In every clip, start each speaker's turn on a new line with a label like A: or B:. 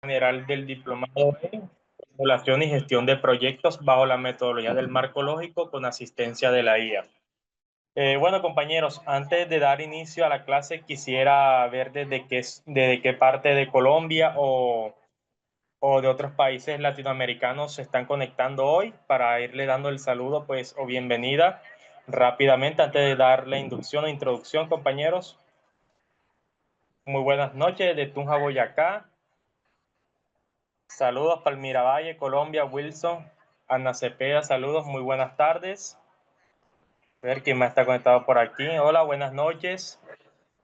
A: General del Diplomado en Simulación y Gestión de Proyectos bajo la metodología del marco lógico con asistencia de la IA. Bueno, compañeros, antes de dar inicio a la clase, quisiera ver desde qué parte de Colombia o de otros países latinoamericanos se están conectando hoy para irle dando el saludo, pues, o bienvenida rápidamente antes de dar la inducción o introducción, compañeros. Muy buenas noches de Tunja, Boyacá. Saludos, Palmira Valle, Colombia, Wilson, Ana Cepeda, saludos, muy buenas tardes. A ver quién más está conectado por aquí. Hola, buenas noches.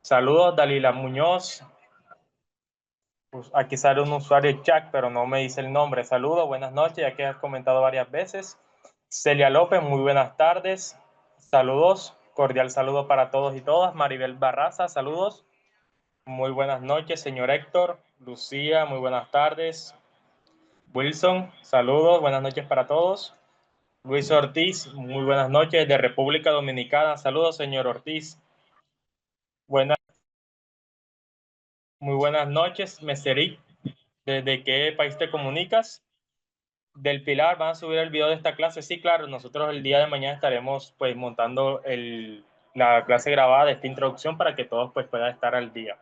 A: Saludos, Dalila Muñoz. Pues aquí sale un usuario chat, pero no me dice el nombre. Saludos, buenas noches, ya que has comentado varias veces. Celia López, muy buenas tardes. Saludos, cordial saludo para todos y todas. Maribel Barraza, saludos. Muy buenas noches, señor Héctor. Lucía, muy buenas tardes. Wilson, saludos, buenas noches para todos. Luis Ortiz, muy buenas noches, de República Dominicana. Saludos, señor Ortiz. Muy buenas noches, Meseric. ¿Desde qué país te comunicas? Del Pilar, ¿van a subir el video de esta clase? Sí, claro, nosotros el día de mañana estaremos pues montando la clase grabada de esta introducción para que todos pues puedan estar al día.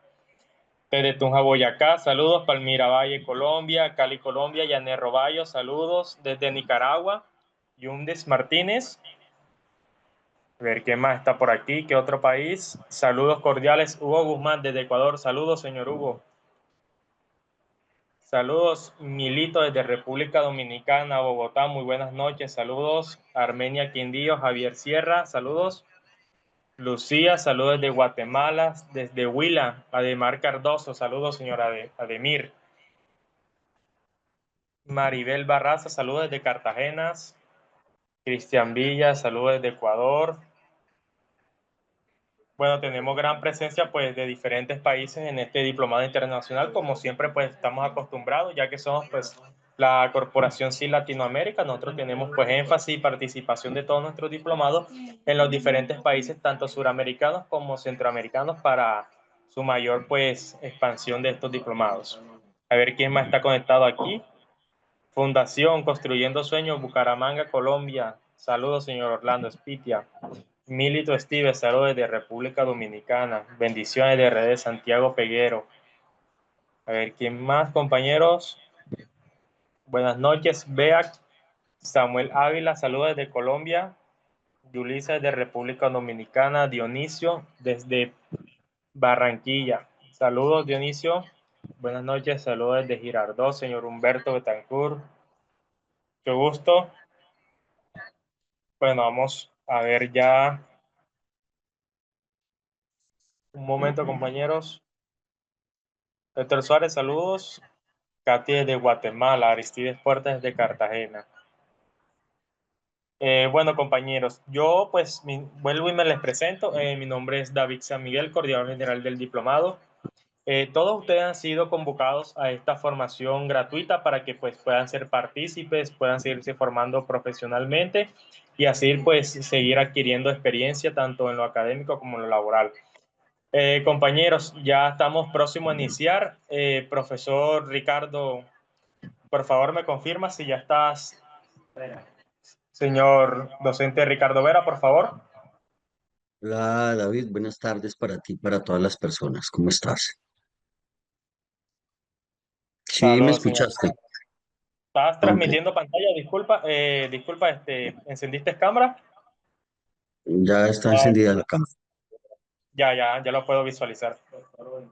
A: Desde Tunja, Boyacá, saludos. Palmira Valle, Colombia. Cali, Colombia. Yané Roballo, saludos. Desde Nicaragua, Yundes Martínez. A ver qué más está por aquí, qué otro país. Saludos cordiales, Hugo Guzmán desde Ecuador. Saludos, señor Hugo. Saludos, Milito desde República Dominicana, Bogotá. Muy buenas noches. Saludos, Armenia Quindío, Javier Sierra. Saludos. Lucía, saludos desde Guatemala, desde Huila, Ademar Cardoso. Saludos, señora Ademir. Maribel Barraza, saludos desde Cartagena. Cristian Villa, saludos desde Ecuador. Bueno, tenemos gran presencia pues de diferentes países en este diplomado internacional, como siempre pues estamos acostumbrados, ya que somos pues la Corporación CIL Latinoamérica. Nosotros tenemos pues énfasis y participación de todos nuestros diplomados en los diferentes países, tanto suramericanos como centroamericanos, para su mayor pues expansión de estos diplomados. A ver quién más está conectado aquí. Fundación Construyendo Sueños, Bucaramanga, Colombia. Saludos, señor Orlando Espitia. Milito Steve, saludos de República Dominicana. Bendiciones de Redes Santiago Peguero. A ver, ¿quién más, compañeros? Buenas noches, Beac. Samuel Ávila, saludos desde Colombia. Yulisa de República Dominicana. Dionisio desde Barranquilla. Saludos, Dionisio. Buenas noches, saludos desde Girardot, señor Humberto Betancourt. Mucho gusto. Bueno, vamos a ver ya. Un momento, compañeros. Héctor Suárez, saludos. Katy de Guatemala, Aristides Puertas de Cartagena. Bueno, compañeros, yo pues vuelvo y me les presento. Mi nombre es David San Miguel, coordinador general del diplomado. Todos ustedes han sido convocados a esta formación gratuita para que pues puedan ser partícipes, puedan seguirse formando profesionalmente y así pues seguir adquiriendo experiencia tanto en lo académico como en lo laboral. Compañeros, ya estamos próximos a iniciar. Profesor Ricardo, por favor, me confirma si ya estás. Señor docente Ricardo Vera, por favor.
B: Hola David, buenas tardes para ti y para todas las personas. ¿Cómo estás? Sí, ¿me
A: Saludos, señor.
B: escuchaste?
A: ¿Estás
B: Ok,
A: transmitiendo pantalla? Disculpa, ¿encendiste cámara?
B: ya está
A: Ah,
B: encendida la cámara.
A: ya lo puedo visualizar.
B: Ok,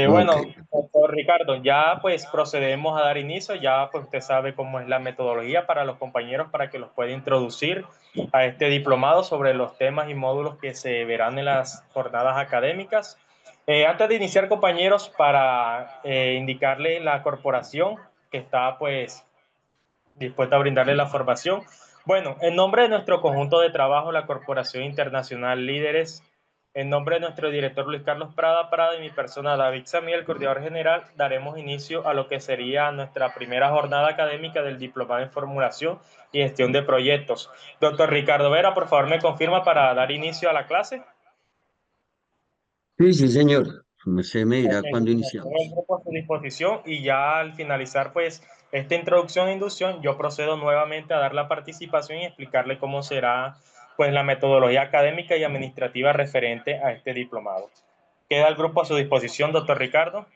A: Bueno, doctor Ricardo, ya pues procedemos a dar inicio. Ya pues usted sabe cómo es la metodología para los compañeros para que los pueda introducir a este diplomado sobre los temas y módulos que se verán en las jornadas académicas. Antes de iniciar, compañeros, para indicarle la corporación que está pues dispuesta a brindarle la formación. Bueno, en nombre de nuestro conjunto de trabajo, la Corporación Internacional Líderes, En nombre de nuestro director Luis Carlos Prada Prada y mi persona David Samí, el coordinador general, daremos inicio a lo que sería nuestra primera jornada académica del Diplomado en Formulación y Gestión de Proyectos. Doctor Ricardo Vera, por favor, me confirma para dar inicio a la clase.
B: Sí, sí, señor. Usted me
A: Ok,
B: dirá cuándo
A: bueno, todo el
B: iniciamos.
A: grupo a su disposición y ya al finalizar pues esta introducción e inducción, yo procedo nuevamente a dar la participación y explicarle cómo será pues la metodología académica y administrativa referente a este diplomado. Queda el grupo a su disposición, doctor Ricardo.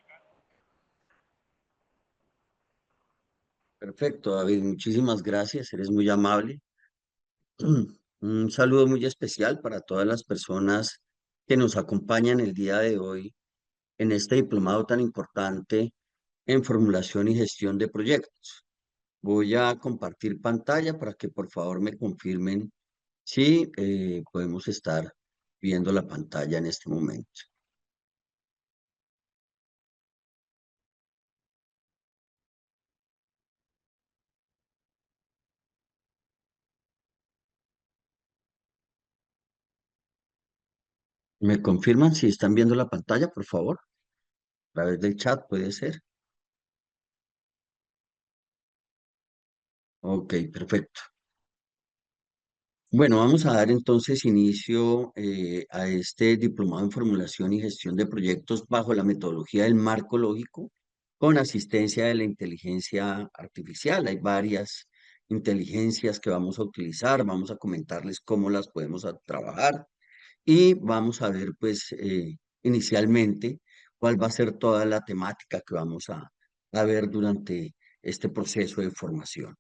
B: Perfecto, David. Muchísimas gracias. Eres muy amable. Un saludo muy especial para todas las personas que nos acompañan el día de hoy en este diplomado tan importante en formulación y gestión de proyectos. Voy a compartir pantalla para que por favor me confirmen si podemos estar viendo la pantalla en este momento. ¿Me confirman si están viendo la pantalla, por favor? A través del chat puede ser. Ok, perfecto. Bueno, vamos a dar entonces inicio a este diplomado en formulación y gestión de proyectos bajo la metodología del marco lógico con asistencia de la inteligencia artificial. Hay varias inteligencias que vamos a utilizar, vamos a comentarles cómo las podemos trabajar y vamos a ver pues inicialmente cuál va a ser toda la temática que vamos a ver durante este proceso de formación.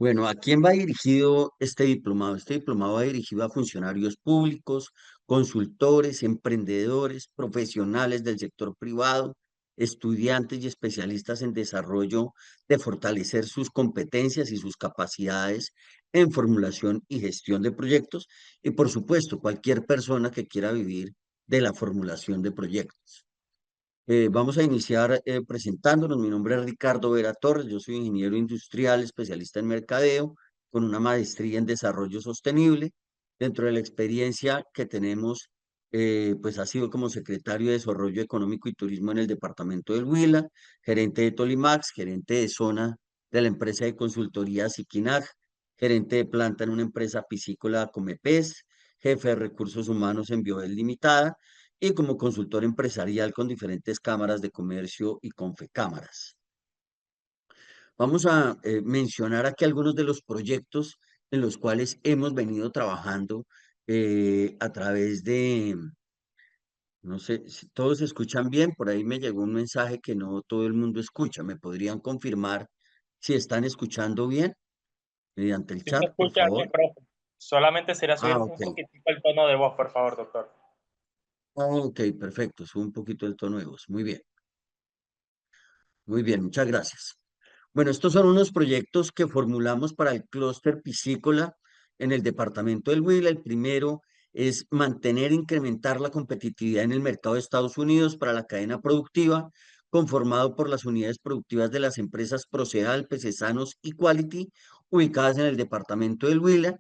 B: Bueno, ¿a quién va dirigido este diplomado? Este diplomado va dirigido a funcionarios públicos, consultores, emprendedores, profesionales del sector privado, estudiantes y especialistas en desarrollo de fortalecer sus competencias y sus capacidades en formulación y gestión de proyectos y, por supuesto, cualquier persona que quiera vivir de la formulación de proyectos. Vamos a iniciar presentándonos. Mi nombre es Ricardo Vera Torres, yo soy ingeniero industrial, especialista en mercadeo, con una maestría en desarrollo sostenible. Dentro de la experiencia que tenemos, pues ha sido como secretario de Desarrollo Económico y Turismo en el departamento del Huila, gerente de Tolimax, gerente de zona de la empresa de consultoría Siquinag, gerente de planta en una empresa piscícola Comepes, jefe de recursos humanos en Biobel Limitada y como consultor empresarial con diferentes cámaras de comercio y confecámaras. Vamos a mencionar aquí algunos de los proyectos en los cuales hemos venido trabajando a través de, no sé, si todos escuchan bien, por ahí me llegó un mensaje que no todo el mundo escucha. ¿Me podrían confirmar si están escuchando bien mediante el
A: Si se
B: chat, por
A: escucha
B: favor?
A: bien, profe. Solamente será subir
B: Ah,
A: un
B: ok.
A: poquitico el tono de voz, por favor, doctor.
B: Ok, perfecto. Sube un poquito el tono de voz. Muy bien. Muy bien, muchas gracias. Bueno, estos son unos proyectos que formulamos para el clúster piscícola en el departamento del Huila. El primero es mantener e incrementar la competitividad en el mercado de Estados Unidos para la cadena productiva, conformado por las unidades productivas de las empresas Proceal, Pecesanos y Quality, ubicadas en el departamento del Huila,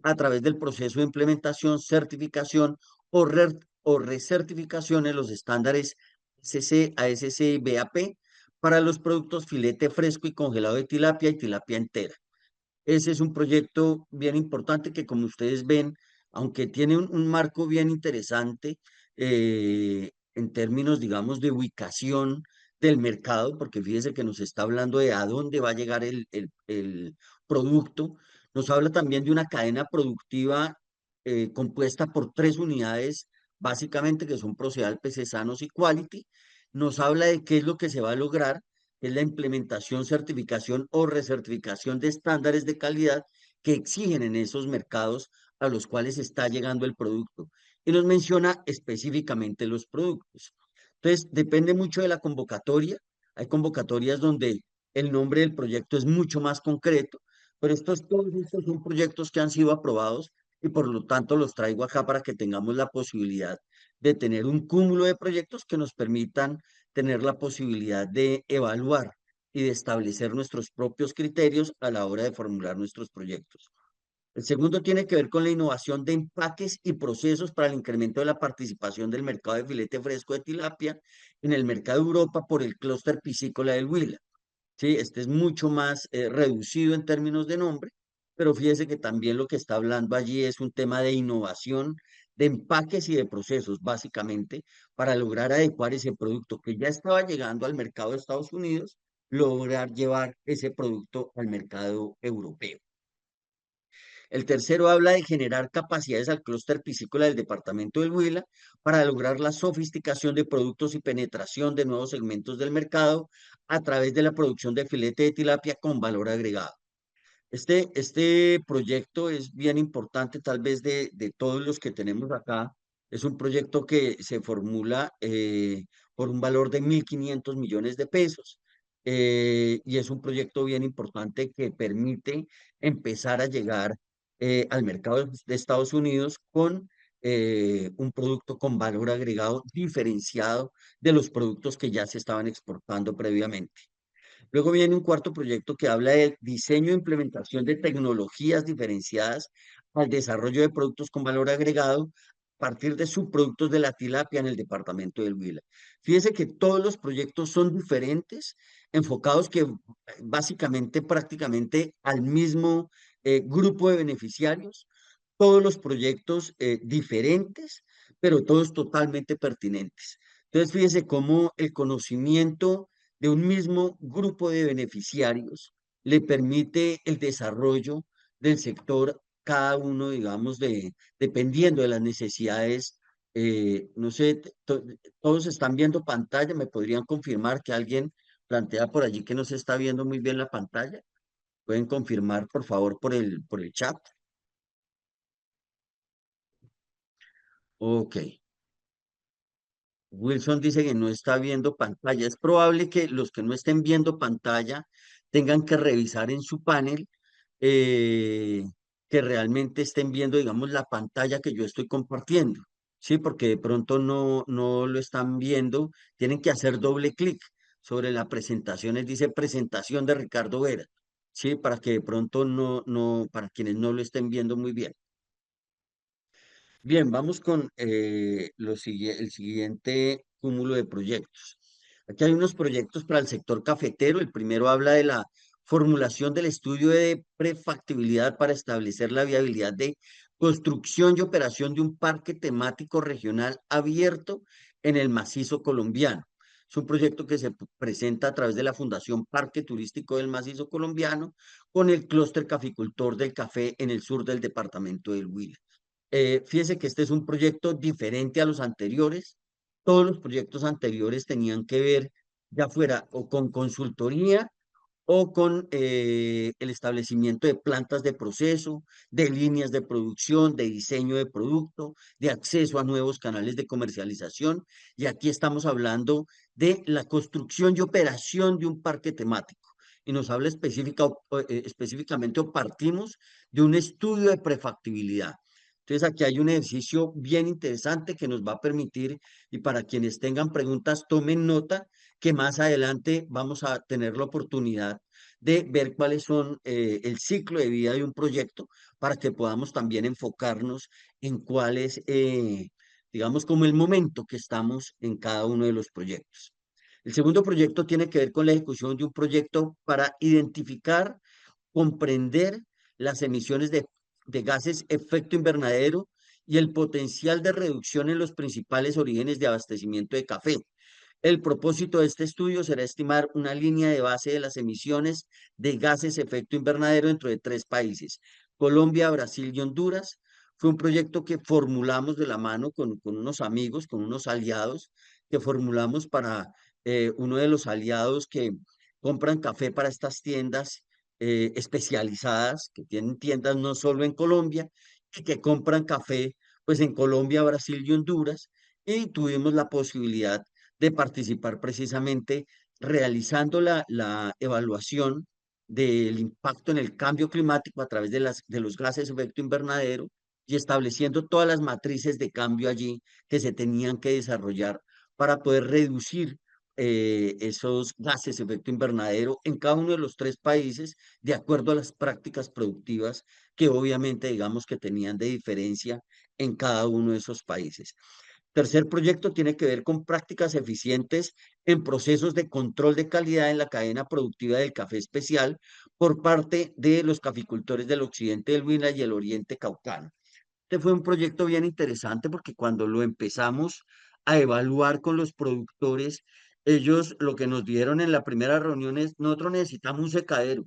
B: a través del proceso de implementación, certificación o recertificación en los estándares SC, ASC y BAP para los productos filete fresco y congelado de tilapia y tilapia entera. Ese es un proyecto bien importante que, como ustedes ven, aunque tiene un marco bien interesante en términos, digamos, de ubicación del mercado, porque fíjese que nos está hablando de a dónde va a llegar el producto, nos habla también de una cadena productiva compuesta por tres unidades, básicamente que son Proceal, Sanos y Quality. Nos habla de qué es lo que se va a lograr, es la implementación, certificación o recertificación de estándares de calidad que exigen en esos mercados a los cuales está llegando el producto. Y nos menciona específicamente los productos. Entonces, depende mucho de la convocatoria. Hay convocatorias donde el nombre del proyecto es mucho más concreto, pero todos estos son proyectos que han sido aprobados y por lo tanto los traigo acá para que tengamos la posibilidad de tener un cúmulo de proyectos que nos permitan tener la posibilidad de evaluar y de establecer nuestros propios criterios a la hora de formular nuestros proyectos. El segundo tiene que ver con la innovación de empaques y procesos para el incremento de la participación del mercado de filete fresco de tilapia en el mercado de Europa por el clúster piscícola del Huila. Sí, este es mucho más reducido en términos de nombre, pero fíjese que también lo que está hablando allí es un tema de innovación, de empaques y de procesos, básicamente, para lograr adecuar ese producto que ya estaba llegando al mercado de Estados Unidos, lograr llevar ese producto al mercado europeo. El tercero habla de generar capacidades al clúster piscícola del departamento del Huila para lograr la sofisticación de productos y penetración de nuevos segmentos del mercado a través de la producción de filete de tilapia con valor agregado. Este proyecto es bien importante, tal vez de todos los que tenemos acá. Es un proyecto que se formula por un valor de 1.500 millones de pesos. Y es un proyecto bien importante que permite empezar a llegar al mercado de Estados Unidos con un producto con valor agregado diferenciado de los productos que ya se estaban exportando previamente. Luego viene un cuarto proyecto que habla de diseño e implementación de tecnologías diferenciadas al desarrollo de productos con valor agregado a partir de subproductos de la tilapia en el departamento del Huila. Fíjese que todos los proyectos son diferentes, enfocados que básicamente prácticamente al mismo grupo de beneficiarios, todos los proyectos diferentes, pero todos totalmente pertinentes. Entonces, fíjese cómo el conocimiento de un mismo grupo de beneficiarios le permite el desarrollo del sector, cada uno, digamos, dependiendo de las necesidades. No sé, todos están viendo pantalla, me podrían confirmar que alguien plantea por allí que no se está viendo muy bien la pantalla. Pueden confirmar, por favor, por el chat. Ok. Wilson dice que no está viendo pantalla. Es probable que los que no estén viendo pantalla tengan que revisar en su panel eh, que realmente estén viendo, digamos, la pantalla que yo estoy compartiendo. Sí, porque de pronto no lo están viendo. Tienen que hacer doble clic sobre la presentación. Dice presentación de Ricardo Vera. Sí, para que de pronto para quienes no lo estén viendo muy bien. Bien, vamos con el siguiente cúmulo de proyectos. Aquí hay unos proyectos para el sector cafetero. El primero habla de la formulación del estudio de prefactibilidad para establecer la viabilidad de construcción y operación de un parque temático regional abierto en el macizo colombiano. Es un proyecto que se presenta a través de la Fundación Parque Turístico del Macizo Colombiano con el clúster caficultor del café en el sur del departamento del Huila. Fíjese que este es un proyecto diferente a los anteriores. Todos los proyectos anteriores tenían que ver ya fuera o con consultoría o con el establecimiento de plantas de proceso, de líneas de producción, de diseño de producto, de acceso a nuevos canales de comercialización. Y aquí estamos hablando de la construcción y operación de un parque temático. Y nos habla específicamente o partimos de un estudio de prefactibilidad. Entonces aquí hay un ejercicio bien interesante que nos va a permitir, y para quienes tengan preguntas, tomen nota que más adelante vamos a tener la oportunidad de ver cuáles son el ciclo de vida de un proyecto para que podamos también enfocarnos en cuál es, digamos, como el momento que estamos en cada uno de los proyectos. El segundo proyecto tiene que ver con la ejecución de un proyecto para identificar, comprender las emisiones de gases efecto invernadero y el potencial de reducción en los principales orígenes de abastecimiento de café. El propósito de este estudio será estimar una línea de base de las emisiones de gases efecto invernadero dentro de tres países, Colombia, Brasil y Honduras. Fue un proyecto que formulamos de la mano con unos amigos, con unos aliados, que formulamos para uno de los aliados que compran café para estas tiendas especializadas, que tienen tiendas no solo en Colombia, y que compran café pues en Colombia, Brasil y Honduras. Y tuvimos la posibilidad de participar precisamente realizando la evaluación del impacto en el cambio climático a través de los gases de efecto invernadero y estableciendo todas las matrices de cambio allí que se tenían que desarrollar para poder reducir esos gases de efecto invernadero en cada uno de los tres países, de acuerdo a las prácticas productivas que obviamente digamos que tenían de diferencia en cada uno de esos países. Tercer proyecto tiene que ver con prácticas eficientes en procesos de control de calidad en la cadena productiva del café especial por parte de los caficultores del occidente del Huila y el oriente caucano. Este fue un proyecto bien interesante porque cuando lo empezamos a evaluar con los productores, ellos lo que nos dieron en la primera reunión es, nosotros necesitamos un secadero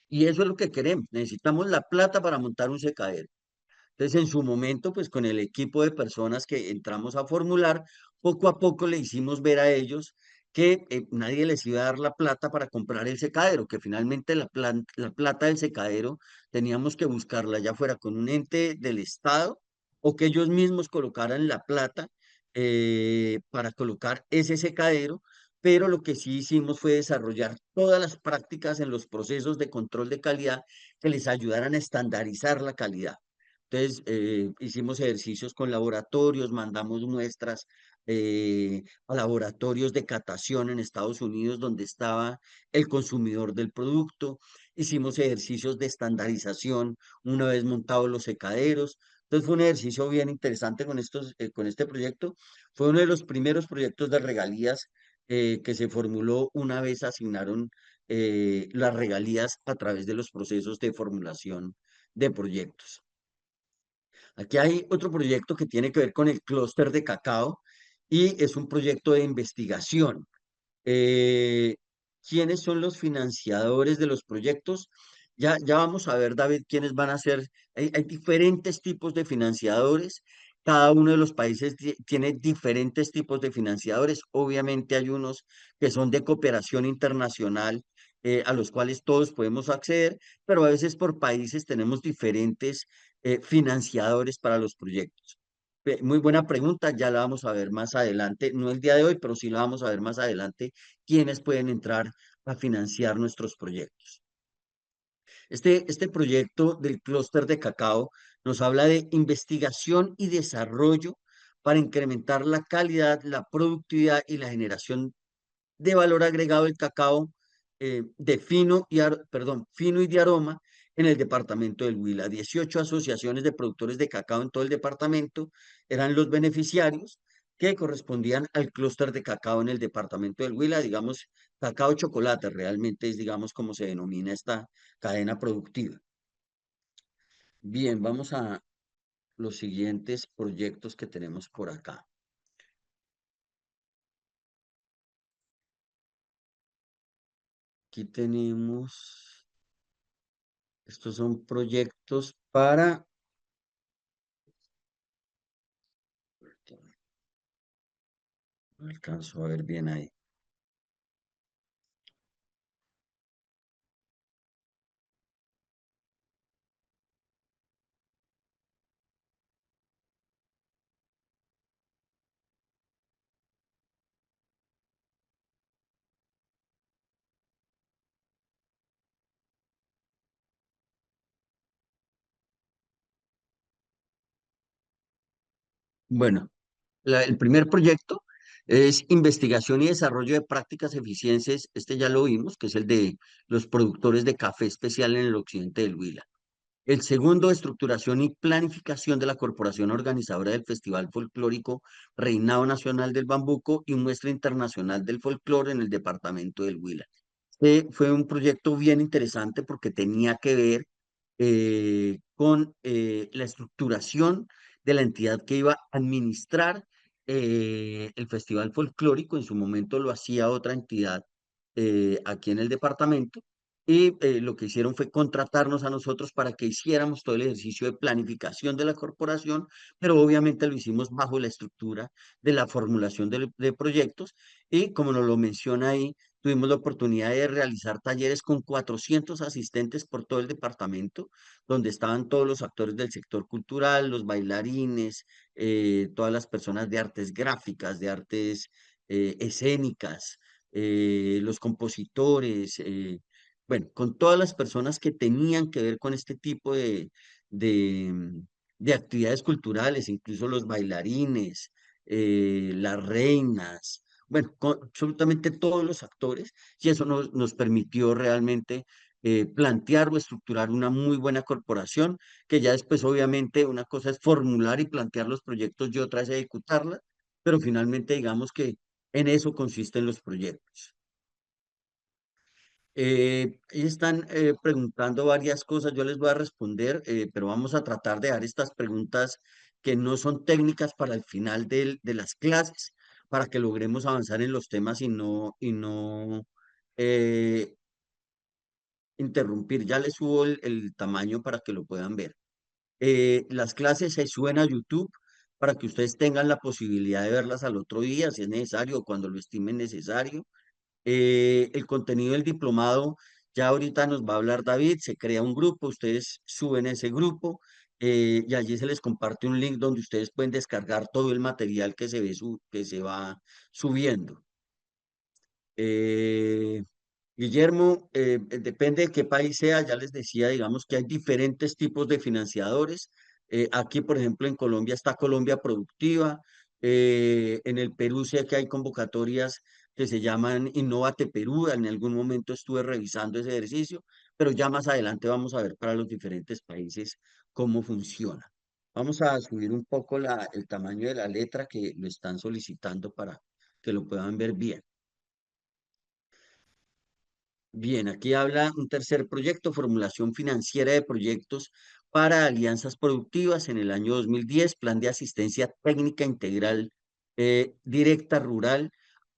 B: y eso es lo que queremos, necesitamos la plata para montar un secadero. Entonces, en su momento, pues con el equipo de personas que entramos a formular, poco a poco le hicimos ver a ellos que nadie les iba a dar la plata para comprar el secadero, que finalmente la plata del secadero teníamos que buscarla ya fuera con un ente del Estado o que ellos mismos colocaran la plata para colocar ese secadero, pero lo que sí hicimos fue desarrollar todas las prácticas en los procesos de control de calidad que les ayudaran a estandarizar la calidad. Entonces, hicimos ejercicios con laboratorios, mandamos muestras a laboratorios de catación en Estados Unidos, donde estaba el consumidor del producto. Hicimos ejercicios de estandarización una vez montados los secaderos. Entonces, fue un ejercicio bien interesante con este proyecto. Fue uno de los primeros proyectos de regalías que se formuló una vez asignaron las regalías a través de los procesos de formulación de proyectos. Aquí hay otro proyecto que tiene que ver con el clúster de cacao y es un proyecto de investigación. Eh, ¿Quiénes son los financiadores de los proyectos? Ya vamos a ver, David, quiénes van a ser. Hay diferentes tipos de financiadores. Cada uno de los países tiene diferentes tipos de financiadores. Obviamente hay unos que son de cooperación internacional, a los cuales todos podemos acceder, pero a veces por países tenemos diferentes financiadores para los proyectos. Muy buena pregunta, ya la vamos a ver más adelante, no el día de hoy, pero sí la vamos a ver más adelante, quiénes pueden entrar a financiar nuestros proyectos. Este proyecto del clúster de cacao nos habla de investigación y desarrollo para incrementar la calidad, la productividad y la generación de valor agregado del cacao de fino y de aroma en el departamento del Huila. 18 asociaciones de productores de cacao en todo el departamento eran los beneficiarios que correspondían al clúster de cacao en el departamento del Huila, digamos, cacao chocolate, realmente es, digamos, como se denomina esta cadena productiva. Bien, vamos a los siguientes proyectos que tenemos por acá. Aquí tenemos, estos son proyectos para, no alcanzo a ver bien ahí. Bueno, el primer proyecto es investigación y desarrollo de prácticas eficientes. Este ya lo vimos, que es el de los productores de café especial en el occidente del Huila. El segundo, estructuración y planificación de la corporación organizadora del Festival Folclórico Reinado Nacional del Bambuco y Muestra Internacional del Folclore en el departamento del Huila. Fue un proyecto bien interesante porque tenía que ver con la estructuración de la entidad que iba a administrar el Festival Folclórico. En su momento lo hacía otra entidad aquí en el departamento. Y lo que hicieron fue contratarnos a nosotros para que hiciéramos todo el ejercicio de planificación de la corporación, pero obviamente lo hicimos bajo la estructura de la formulación de proyectos. Y como nos lo menciona ahí, tuvimos la oportunidad de realizar talleres con 400 asistentes por todo el departamento, donde estaban todos los actores del sector cultural, los bailarines, todas las personas de artes gráficas, de artes escénicas, los compositores, bueno, con todas las personas que tenían que ver con este tipo de, de actividades culturales, incluso los bailarines, las reinas. bueno, con absolutamente todos los actores, y eso nos permitió realmente plantear o estructurar una muy buena corporación, que ya después obviamente una cosa es formular y plantear los proyectos y otra es ejecutarla, pero finalmente digamos que en eso consisten los proyectos. Ellos están preguntando varias cosas, yo les voy a responder, pero vamos a tratar de dar estas preguntas que no son técnicas para el final de las clases, para que logremos avanzar en los temas y no eh, interrumpir. Ya les subo el tamaño para que lo puedan ver. Las clases se suben a YouTube para que ustedes tengan la posibilidad de verlas al otro día, si es necesario, o cuando lo estimen necesario. El contenido del diplomado, ya ahorita nos va a hablar David, se crea un grupo, ustedes suben a ese grupo y allí se les comparte un link donde ustedes pueden descargar todo el material que se va subiendo. Eh, Guillermo, depende de qué país sea, ya les decía, digamos que hay diferentes tipos de financiadores. Aquí, por ejemplo, en Colombia está Colombia Productiva. En el Perú sé que hay convocatorias que se llaman Innovate Perú. En algún momento estuve revisando ese ejercicio, pero ya más adelante vamos a ver para los diferentes países cómo funciona. Vamos a subir un poco el tamaño de la letra que lo están solicitando para que lo puedan ver bien. Bien, aquí habla un tercer proyecto, formulación financiera de proyectos para alianzas productivas en el año 2010, plan de asistencia técnica integral directa rural,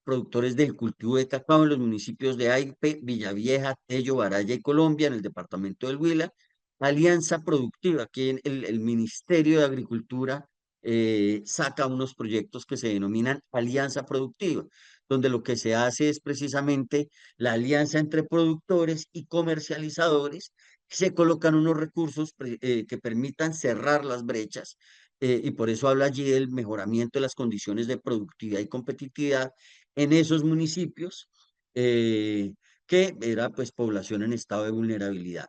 B: productores del cultivo de cacao en los municipios de Aipe, Villavieja, Tello, Baraya y Colombia, en el departamento del Huila. Alianza productiva, aquí en el Ministerio de Agricultura saca unos proyectos que se denominan alianza productiva, donde lo que se hace es precisamente la alianza entre productores y comercializadores, se colocan unos recursos que permitan cerrar las brechas, y por eso habla allí del mejoramiento de las condiciones de productividad y competitividad en esos municipios, que era pues población en estado de vulnerabilidad.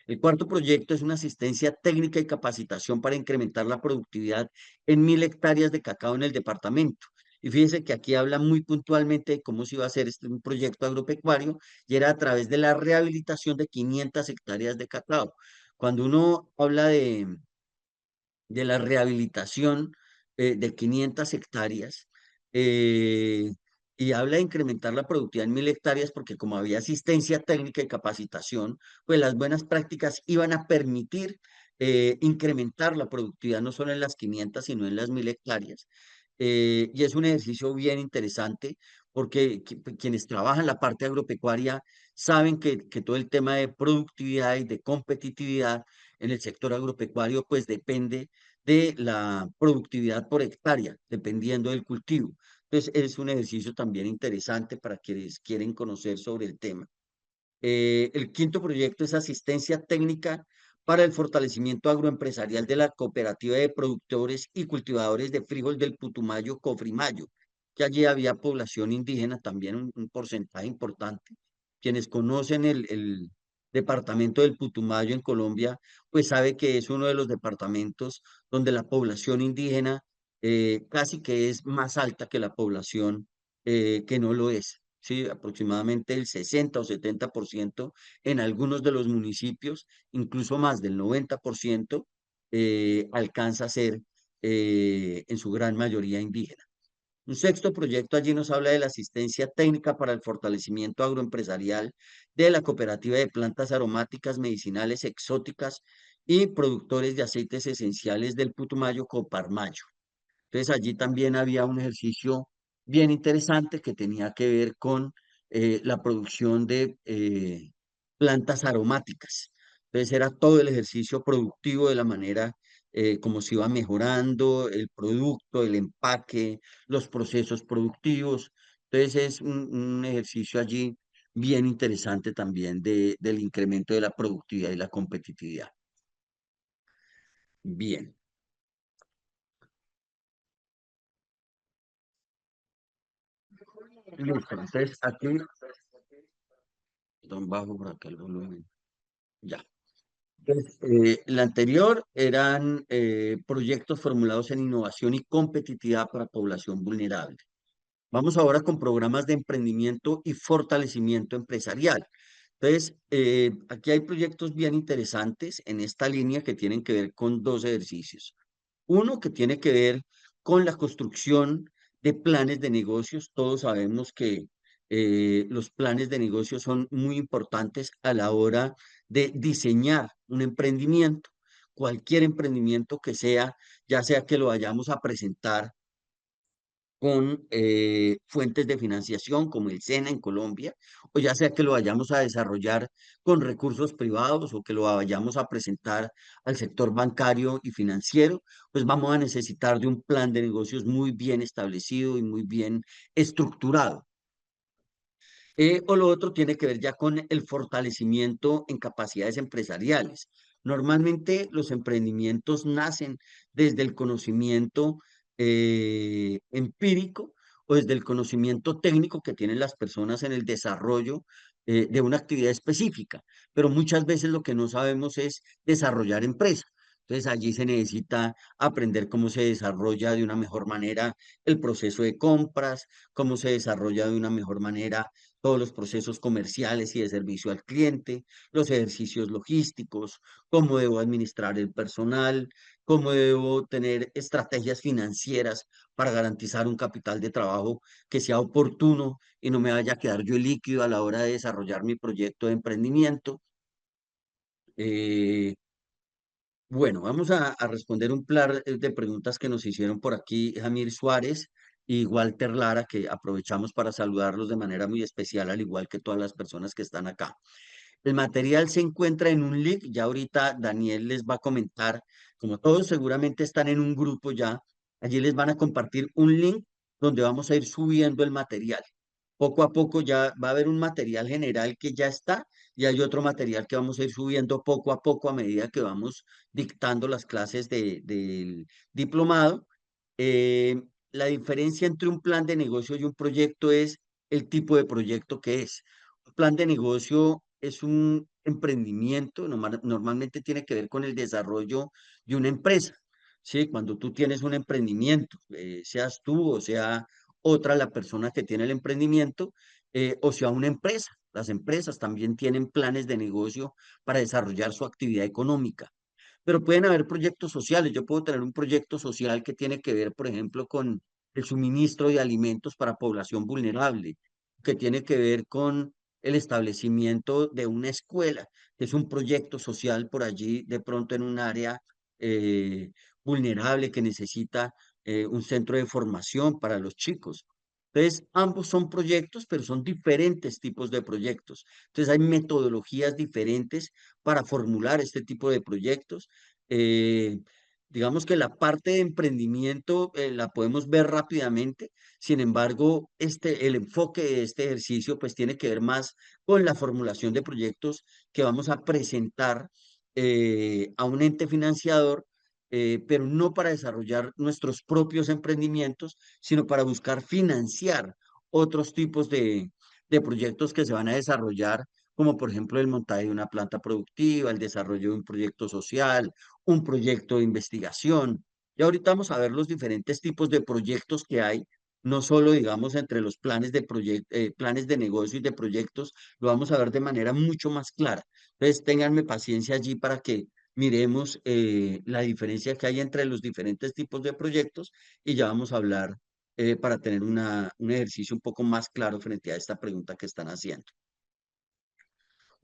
B: El cuarto proyecto es una asistencia técnica y capacitación para incrementar la productividad en 1.000 hectáreas de cacao en el departamento. Y fíjense que aquí habla muy puntualmente de cómo se iba a hacer un proyecto agropecuario y era a través de la rehabilitación de 500 hectáreas de cacao. Cuando uno habla de la rehabilitación de 500 hectáreas eh, y habla de incrementar la productividad en 1.000 hectáreas porque como había asistencia técnica y capacitación, pues las buenas prácticas iban a permitir incrementar la productividad no solo en las 500, sino en las 1.000 hectáreas. Y es un ejercicio bien interesante porque quienes trabajan la parte agropecuaria saben que todo el tema de productividad y de competitividad en el sector agropecuario pues depende de la productividad por hectárea, dependiendo del cultivo. Entonces, es un ejercicio también interesante para quienes quieren conocer sobre el tema. El quinto proyecto es asistencia técnica para el fortalecimiento agroempresarial de la cooperativa de productores y cultivadores de frijol del Putumayo, Cofrimayo, que allí había población indígena, también un porcentaje importante. Quienes conocen el departamento del Putumayo en Colombia, pues sabe que es uno de los departamentos donde la población indígena casi que es más alta que la población que no lo es. Sí, aproximadamente el 60 o 70% en algunos de los municipios, incluso más del 90%, alcanza a ser en su gran mayoría indígena. Un sexto proyecto allí nos habla de la asistencia técnica para el fortalecimiento agroempresarial de la cooperativa de plantas aromáticas, medicinales, exóticas y productores de aceites esenciales del Putumayo, Coparmayo. Entonces allí también había un ejercicio bien interesante que tenía que ver con la producción de plantas aromáticas. Entonces era todo el ejercicio productivo de la manera como se iba mejorando el producto, el empaque, los procesos productivos. Entonces es un ejercicio allí bien interesante también del incremento de la productividad y la competitividad. Bien, listo. Entonces aquí, don bajo por acá el volumen. Ya. Entonces, el anterior eran proyectos formulados en innovación y competitividad para población vulnerable. Vamos ahora con programas de emprendimiento y fortalecimiento empresarial. Entonces, aquí hay proyectos bien interesantes en esta línea que tienen que ver con dos ejercicios. Uno que tiene que ver con la construcción de planes de negocios. Todos sabemos que los planes de negocios son muy importantes a la hora de diseñar un emprendimiento. Cualquier emprendimiento que sea, ya sea que lo vayamos a presentar con fuentes de financiación como el SENA en Colombia, o ya sea que lo vayamos a desarrollar con recursos privados o que lo vayamos a presentar al sector bancario y financiero, pues vamos a necesitar de un plan de negocios muy bien establecido y muy bien estructurado. O lo otro tiene que ver ya con el fortalecimiento en capacidades empresariales. Normalmente los emprendimientos nacen desde el conocimiento empírico o desde el conocimiento técnico que tienen las personas en el desarrollo de una actividad específica, pero muchas veces lo que no sabemos es desarrollar empresas. Entonces allí se necesita aprender cómo se desarrolla de una mejor manera el proceso de compras, cómo se desarrolla de una mejor manera todos los procesos comerciales y de servicio al cliente, los ejercicios logísticos, cómo debo administrar el personal, cómo debo tener estrategias financieras para garantizar un capital de trabajo que sea oportuno y no me vaya a quedar yo líquido a la hora de desarrollar mi proyecto de emprendimiento. Eh, bueno, vamos a responder un par de preguntas que nos hicieron por aquí Jamir Suárez y Walter Lara, que aprovechamos para saludarlos de manera muy especial, al igual que todas las personas que están acá. El material se encuentra en un link, ya ahorita Daniel les va a comentar, como todos seguramente están en un grupo ya, allí les van a compartir un link donde vamos a ir subiendo el material. Poco a poco ya va a haber un material general que ya está y hay otro material que vamos a ir subiendo poco a poco a medida que vamos dictando las clases del diplomado. La diferencia entre un plan de negocio y un proyecto es el tipo de proyecto que es. Un plan de negocio es un emprendimiento, normalmente tiene que ver con el desarrollo de una empresa. ¿Sí? Cuando tú tienes un emprendimiento, seas tú o sea otra la persona que tiene el emprendimiento, o sea una empresa. Las empresas también tienen planes de negocio para desarrollar su actividad económica. Pero pueden haber proyectos sociales. Yo puedo tener un proyecto social que tiene que ver, por ejemplo, con el suministro de alimentos para población vulnerable, que tiene que ver con el establecimiento de una escuela, que es un proyecto social por allí, de pronto en un área eh, vulnerable que necesita un centro de formación para los chicos. Entonces, ambos son proyectos, pero son diferentes tipos de proyectos. Entonces, hay metodologías diferentes para formular este tipo de proyectos. Eh, digamos que la parte de emprendimiento la podemos ver rápidamente, sin embargo, el enfoque de este ejercicio pues tiene que ver más con la formulación de proyectos que vamos a presentar a un ente financiador, pero no para desarrollar nuestros propios emprendimientos, sino para buscar financiar otros tipos de proyectos que se van a desarrollar como por ejemplo el montaje de una planta productiva, el desarrollo de un proyecto social, un proyecto de investigación. Y ahorita vamos a ver los diferentes tipos de proyectos que hay, no solo, digamos, entre los planes planes de negocio y de proyectos, lo vamos a ver de manera mucho más clara. Entonces, ténganme paciencia allí para que miremos la diferencia que hay entre los diferentes tipos de proyectos y ya vamos a hablar para tener un ejercicio un poco más claro frente a esta pregunta que están haciendo.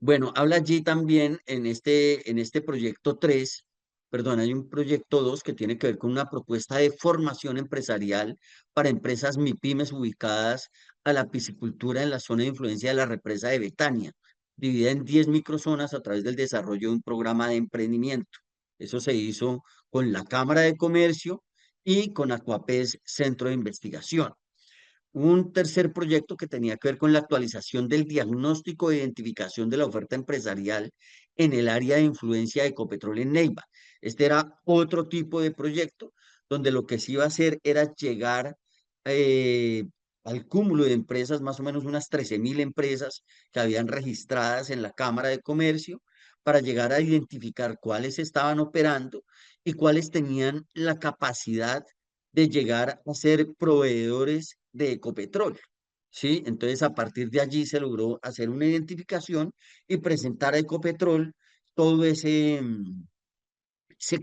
B: Bueno, habla allí también en este proyecto 3, perdón, hay un proyecto 2 que tiene que ver con una propuesta de formación empresarial para empresas MIPYMES ubicadas a la piscicultura en la zona de influencia de la represa de Betania, dividida en 10 microzonas a través del desarrollo de un programa de emprendimiento. Eso se hizo con la Cámara de Comercio y con Acuapes Centro de Investigación. Un tercer proyecto que tenía que ver con la actualización del diagnóstico de identificación de la oferta empresarial en el área de influencia de Ecopetrol en Neiva. Este era otro tipo de proyecto donde lo que se iba a hacer era llegar eh, al cúmulo de empresas, más o menos unas 13.000 empresas que habían registradas en la Cámara de Comercio, para llegar a identificar cuáles estaban operando y cuáles tenían la capacidad de llegar a ser proveedores de Ecopetrol. ¿Sí? Entonces, a partir de allí se logró hacer una identificación y presentar a Ecopetrol todo ese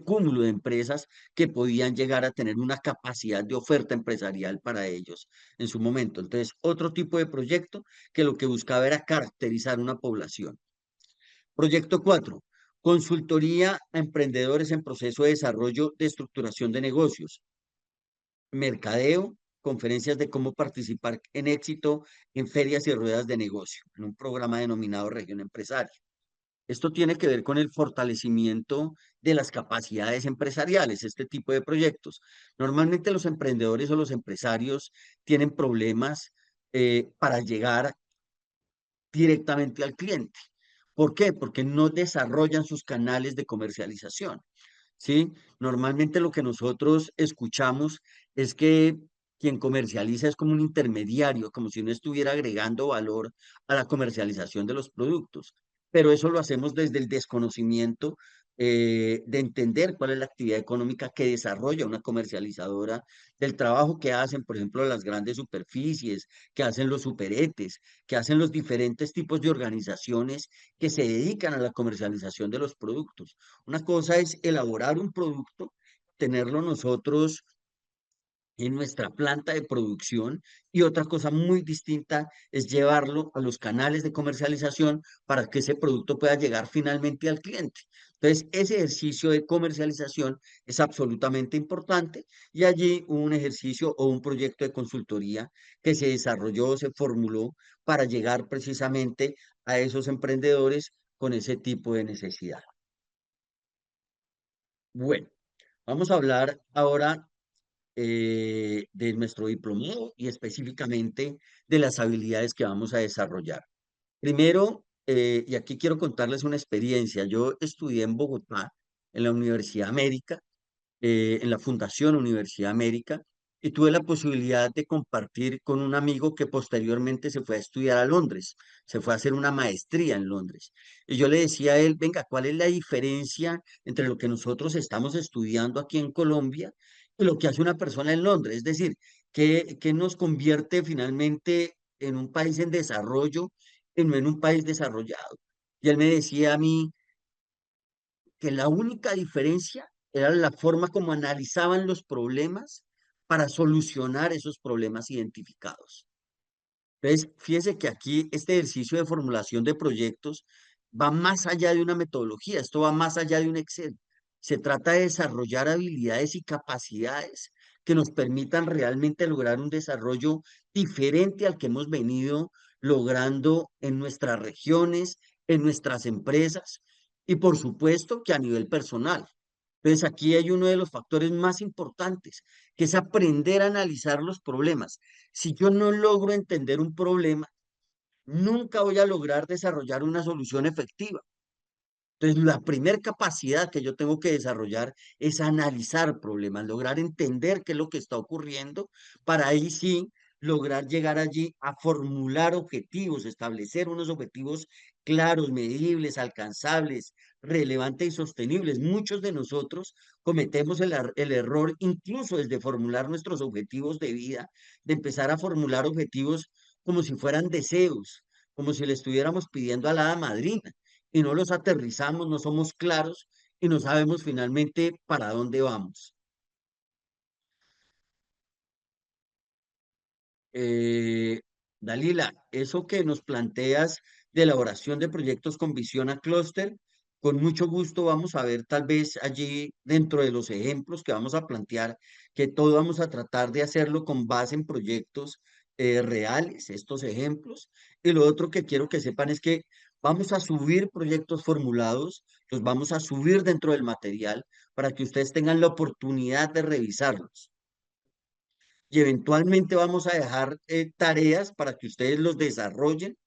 B: cúmulo de empresas que podían llegar a tener una capacidad de oferta empresarial para ellos en su momento. Entonces, otro tipo de proyecto que lo que buscaba era caracterizar una población. Proyecto 4, consultoría a emprendedores en proceso de desarrollo de estructuración de negocios, mercadeo, conferencias de cómo participar en éxito en ferias y ruedas de negocio, en un programa denominado Región Empresaria. Esto tiene que ver con el fortalecimiento de las capacidades empresariales, este tipo de proyectos. Normalmente los emprendedores o los empresarios tienen problemas para llegar directamente al cliente. ¿Por qué? Porque no desarrollan sus canales de comercialización. ¿Sí? Normalmente lo que nosotros escuchamos es que quien comercializa es como un intermediario, como si no estuviera agregando valor a la comercialización de los productos. Pero eso lo hacemos desde el desconocimiento de entender cuál es la actividad económica que desarrolla una comercializadora, del trabajo que hacen, por ejemplo, las grandes superficies, que hacen los superetes, que hacen los diferentes tipos de organizaciones que se dedican a la comercialización de los productos. Una cosa es elaborar un producto, tenerlo nosotros en nuestra planta de producción y otra cosa muy distinta es llevarlo a los canales de comercialización para que ese producto pueda llegar finalmente al cliente. Entonces, ese ejercicio de comercialización es absolutamente importante y allí hubo un ejercicio o un proyecto de consultoría que se desarrolló, se formuló para llegar precisamente a esos emprendedores con ese tipo de necesidad. Bueno, vamos a hablar ahora de nuestro diplomado y específicamente de las habilidades que vamos a desarrollar. Primero, y aquí quiero contarles una experiencia. Yo estudié en Bogotá, en la Universidad América, en la Fundación Universidad América, y tuve la posibilidad de compartir con un amigo que posteriormente se fue a estudiar a Londres, se fue a hacer una maestría en Londres. Y yo le decía a él, venga, ¿cuál es la diferencia entre lo que nosotros estamos estudiando aquí en Colombia y lo que hace una persona en Londres? Es decir, ¿qué nos convierte finalmente en un país en desarrollo y no en un país desarrollado? Y él me decía a mí, que la única diferencia era la forma como analizaban los problemas para solucionar esos problemas identificados. Entonces, fíjese que aquí este ejercicio de formulación de proyectos va más allá de una metodología, esto va más allá de un Excel. Se trata de desarrollar habilidades y capacidades que nos permitan realmente lograr un desarrollo diferente al que hemos venido logrando en nuestras regiones, en nuestras empresas y por supuesto que a nivel personal. Entonces, aquí hay uno de los factores más importantes, que es aprender a analizar los problemas. Si yo no logro entender un problema, nunca voy a lograr desarrollar una solución efectiva. Entonces, la primera capacidad que yo tengo que desarrollar es analizar problemas, lograr entender qué es lo que está ocurriendo, para ahí sí lograr llegar allí a formular objetivos, establecer unos objetivos claros, medibles, alcanzables, relevantes y sostenibles. Muchos de nosotros cometemos el error, incluso desde formular nuestros objetivos de vida, de empezar a formular objetivos como si fueran deseos, como si le estuviéramos pidiendo a la hada madrina y no los aterrizamos, no somos claros y no sabemos finalmente para dónde vamos. Eh, Dalila, eso que nos planteas de elaboración de proyectos con visión a clúster, con mucho gusto vamos a ver tal vez allí dentro de los ejemplos que vamos a plantear, que todo vamos a tratar de hacerlo con base en proyectos reales, estos ejemplos. Y lo otro que quiero que sepan es que vamos a subir proyectos formulados, los vamos a subir dentro del material para que ustedes tengan la oportunidad de revisarlos y eventualmente vamos a dejar tareas para que ustedes los desarrollen.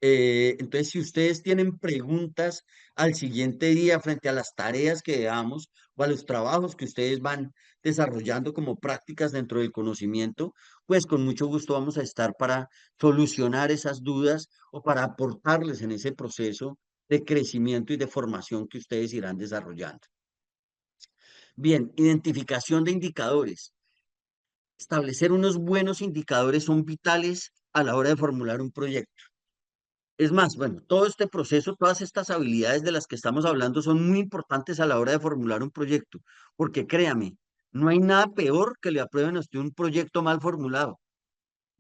B: Entonces, si ustedes tienen preguntas al siguiente día frente a las tareas que damos o a los trabajos que ustedes van desarrollando como prácticas dentro del conocimiento, pues con mucho gusto vamos a estar para solucionar esas dudas o para aportarles en ese proceso de crecimiento y de formación que ustedes irán desarrollando. Bien, identificación de indicadores. Establecer unos buenos indicadores son vitales a la hora de formular un proyecto. Es más, bueno, todo este proceso, todas estas habilidades de las que estamos hablando son muy importantes a la hora de formular un proyecto, porque créame, no hay nada peor que le aprueben a usted un proyecto mal formulado.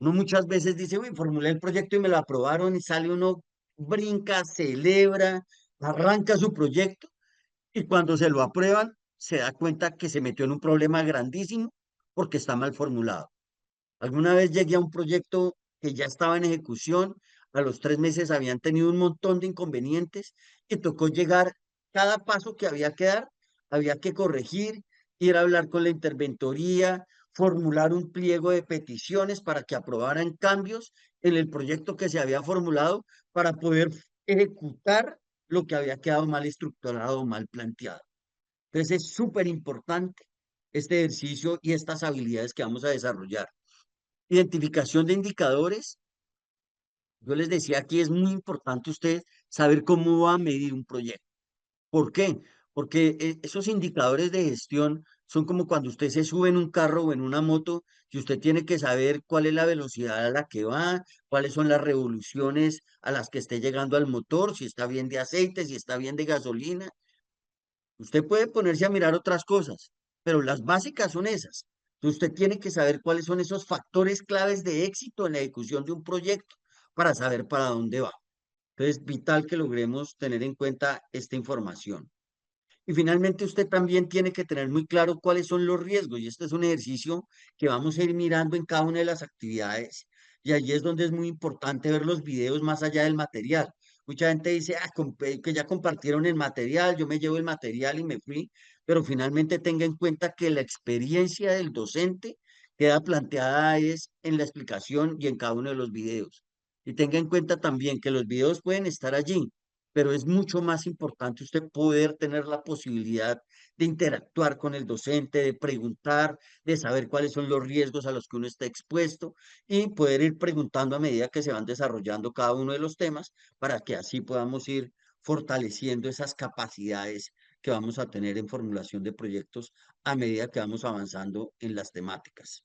B: Uno muchas veces dice, uy, formulé el proyecto y me lo aprobaron y sale uno, brinca, celebra, arranca su proyecto y cuando se lo aprueban se da cuenta que se metió en un problema grandísimo porque está mal formulado. Alguna vez llegué a un proyecto que ya estaba en ejecución, a los 3 meses habían tenido un montón de inconvenientes y tocó llegar, cada paso que había que dar, había que corregir, ir a hablar con la interventoría, formular un pliego de peticiones para que aprobaran cambios en el proyecto que se había formulado para poder ejecutar lo que había quedado mal estructurado o mal planteado. Entonces es súper importante este ejercicio y estas habilidades que vamos a desarrollar. Identificación de indicadores. Yo les decía aquí es muy importante usted saber cómo va a medir un proyecto. ¿Por qué? Porque esos indicadores de gestión son como cuando usted se sube en un carro o en una moto y usted tiene que saber cuál es la velocidad a la que va, cuáles son las revoluciones a las que esté llegando al motor, si está bien de aceite, si está bien de gasolina. Usted puede ponerse a mirar otras cosas, pero las básicas son esas. Usted tiene que saber cuáles son esos factores claves de éxito en la ejecución de un proyecto para saber para dónde va. Entonces, es vital que logremos tener en cuenta esta información. Y finalmente usted también tiene que tener muy claro cuáles son los riesgos. Y este es un ejercicio que vamos a ir mirando en cada una de las actividades. Y allí es donde es muy importante ver los videos más allá del material. Mucha gente dice, ah, que ya compartieron el material, yo me llevo el material y me fui. Pero finalmente tenga en cuenta que la experiencia del docente queda planteada es en la explicación y en cada uno de los videos. Y tenga en cuenta también que los videos pueden estar allí, pero es mucho más importante usted poder tener la posibilidad de interactuar con el docente, de preguntar, de saber cuáles son los riesgos a los que uno está expuesto y poder ir preguntando a medida que se van desarrollando cada uno de los temas para que así podamos ir fortaleciendo esas capacidades que vamos a tener en formulación de proyectos a medida que vamos avanzando en las temáticas.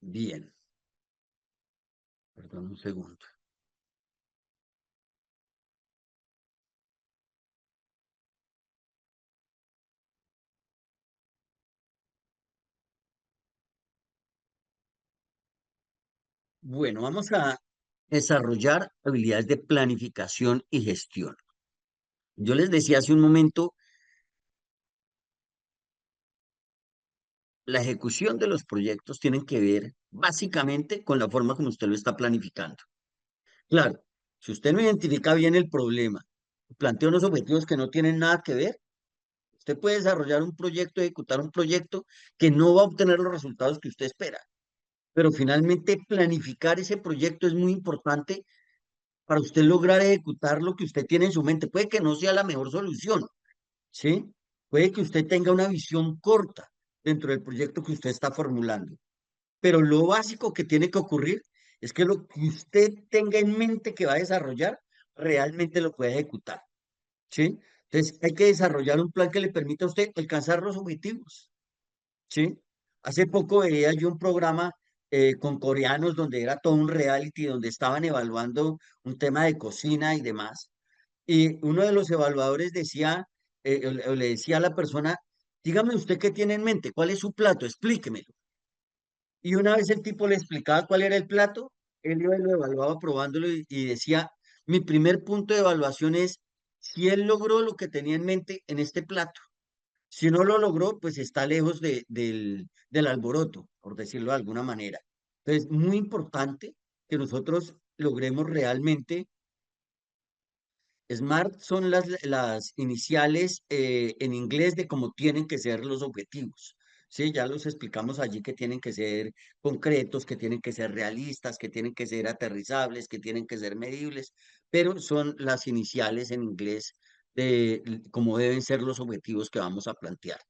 B: Bien, perdón un segundo. Bueno, vamos a desarrollar habilidades de planificación y gestión. Yo les decía hace un momento, la ejecución de los proyectos tienen que ver básicamente con la forma como usted lo está planificando. Claro, si usted no identifica bien el problema, plantea unos objetivos que no tienen nada que ver, usted puede desarrollar un proyecto, ejecutar un proyecto que no va a obtener los resultados que usted espera. Pero finalmente planificar ese proyecto es muy importante para usted lograr ejecutar lo que usted tiene en su mente. Puede que no sea la mejor solución, ¿sí? Puede que usted tenga una visión corta dentro del proyecto que usted está formulando, pero lo básico que tiene que ocurrir es que lo que usted tenga en mente que va a desarrollar, realmente lo pueda ejecutar, ¿sí? Entonces, hay que desarrollar un plan que le permita a usted alcanzar los objetivos, ¿sí? Hace poco veía yo un programa con coreanos donde era todo un reality, donde estaban evaluando un tema de cocina y demás. Y uno de los evaluadores decía, o le decía a la persona, dígame usted qué tiene en mente, cuál es su plato, explíquemelo. Y una vez el tipo le explicaba cuál era el plato, él iba y lo evaluaba probándolo y decía, mi primer punto de evaluación es si él logró lo que tenía en mente en este plato. Si no lo logró, pues está lejos del alboroto, por decirlo de alguna manera. Entonces, muy importante que nosotros logremos realmente. SMART son las iniciales en inglés de cómo tienen que ser los objetivos. Sí, ya los explicamos allí que tienen que ser concretos, que tienen que ser realistas, que tienen que ser aterrizables, que tienen que ser medibles, pero son las iniciales en inglés de cómo deben ser los objetivos que vamos a plantear.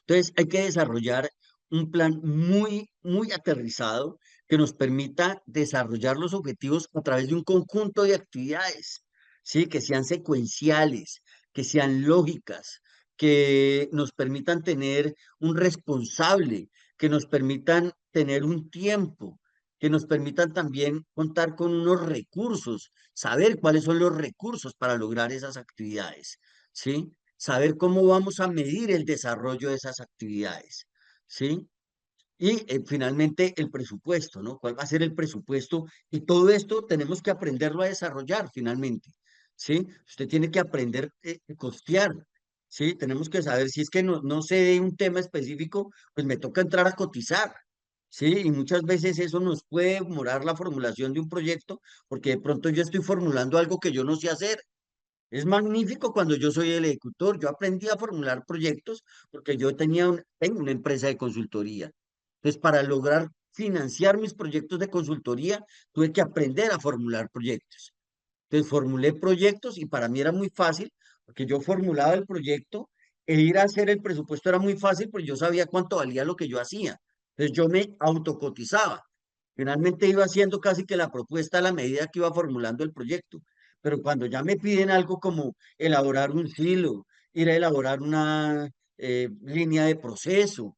B: Entonces, hay que desarrollar un plan muy, muy aterrizado que nos permita desarrollar los objetivos a través de un conjunto de actividades, ¿sí? Que sean secuenciales, que sean lógicas, que nos permitan tener un responsable, que nos permitan tener un tiempo, que nos permitan también contar con unos recursos, saber cuáles son los recursos para lograr esas actividades, ¿sí? Saber cómo vamos a medir el desarrollo de esas actividades, ¿sí? Y finalmente el presupuesto, ¿no? ¿Cuál va a ser el presupuesto? Y todo esto tenemos que aprenderlo a desarrollar finalmente, ¿sí? Usted tiene que aprender a costear, ¿sí? Tenemos que saber si es que no sé de un tema específico, pues me toca entrar a cotizar, ¿sí? Y muchas veces eso nos puede demorar la formulación de un proyecto, porque de pronto yo estoy formulando algo que yo no sé hacer. Es magnífico cuando yo soy el ejecutor. Yo aprendí a formular proyectos porque yo tengo una empresa de consultoría. Entonces, para lograr financiar mis proyectos de consultoría, tuve que aprender a formular proyectos. Entonces, formulé proyectos y para mí era muy fácil, porque yo formulaba el proyecto e ir a hacer el presupuesto era muy fácil, porque yo sabía cuánto valía lo que yo hacía. Entonces, yo me autocotizaba. Finalmente iba haciendo casi que la propuesta a la medida que iba formulando el proyecto. Pero cuando ya me piden algo como elaborar un silo, ir a elaborar una línea de proceso,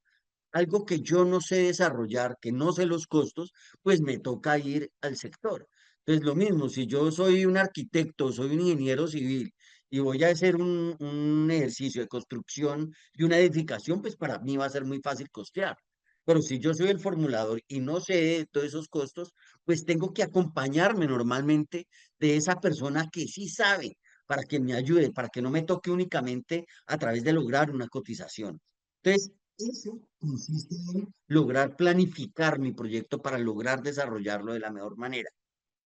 B: algo que yo no sé desarrollar, que no sé los costos, pues me toca ir al sector. Entonces, lo mismo, si yo soy un arquitecto, soy un ingeniero civil y voy a hacer un ejercicio de construcción de una edificación, pues para mí va a ser muy fácil costear. Pero si yo soy el formulador y no sé todos esos costos, pues tengo que acompañarme normalmente de esa persona que sí sabe para que me ayude, para que no me toque únicamente a través de lograr una cotización. Entonces, eso consiste en lograr planificar mi proyecto para lograr desarrollarlo de la mejor manera.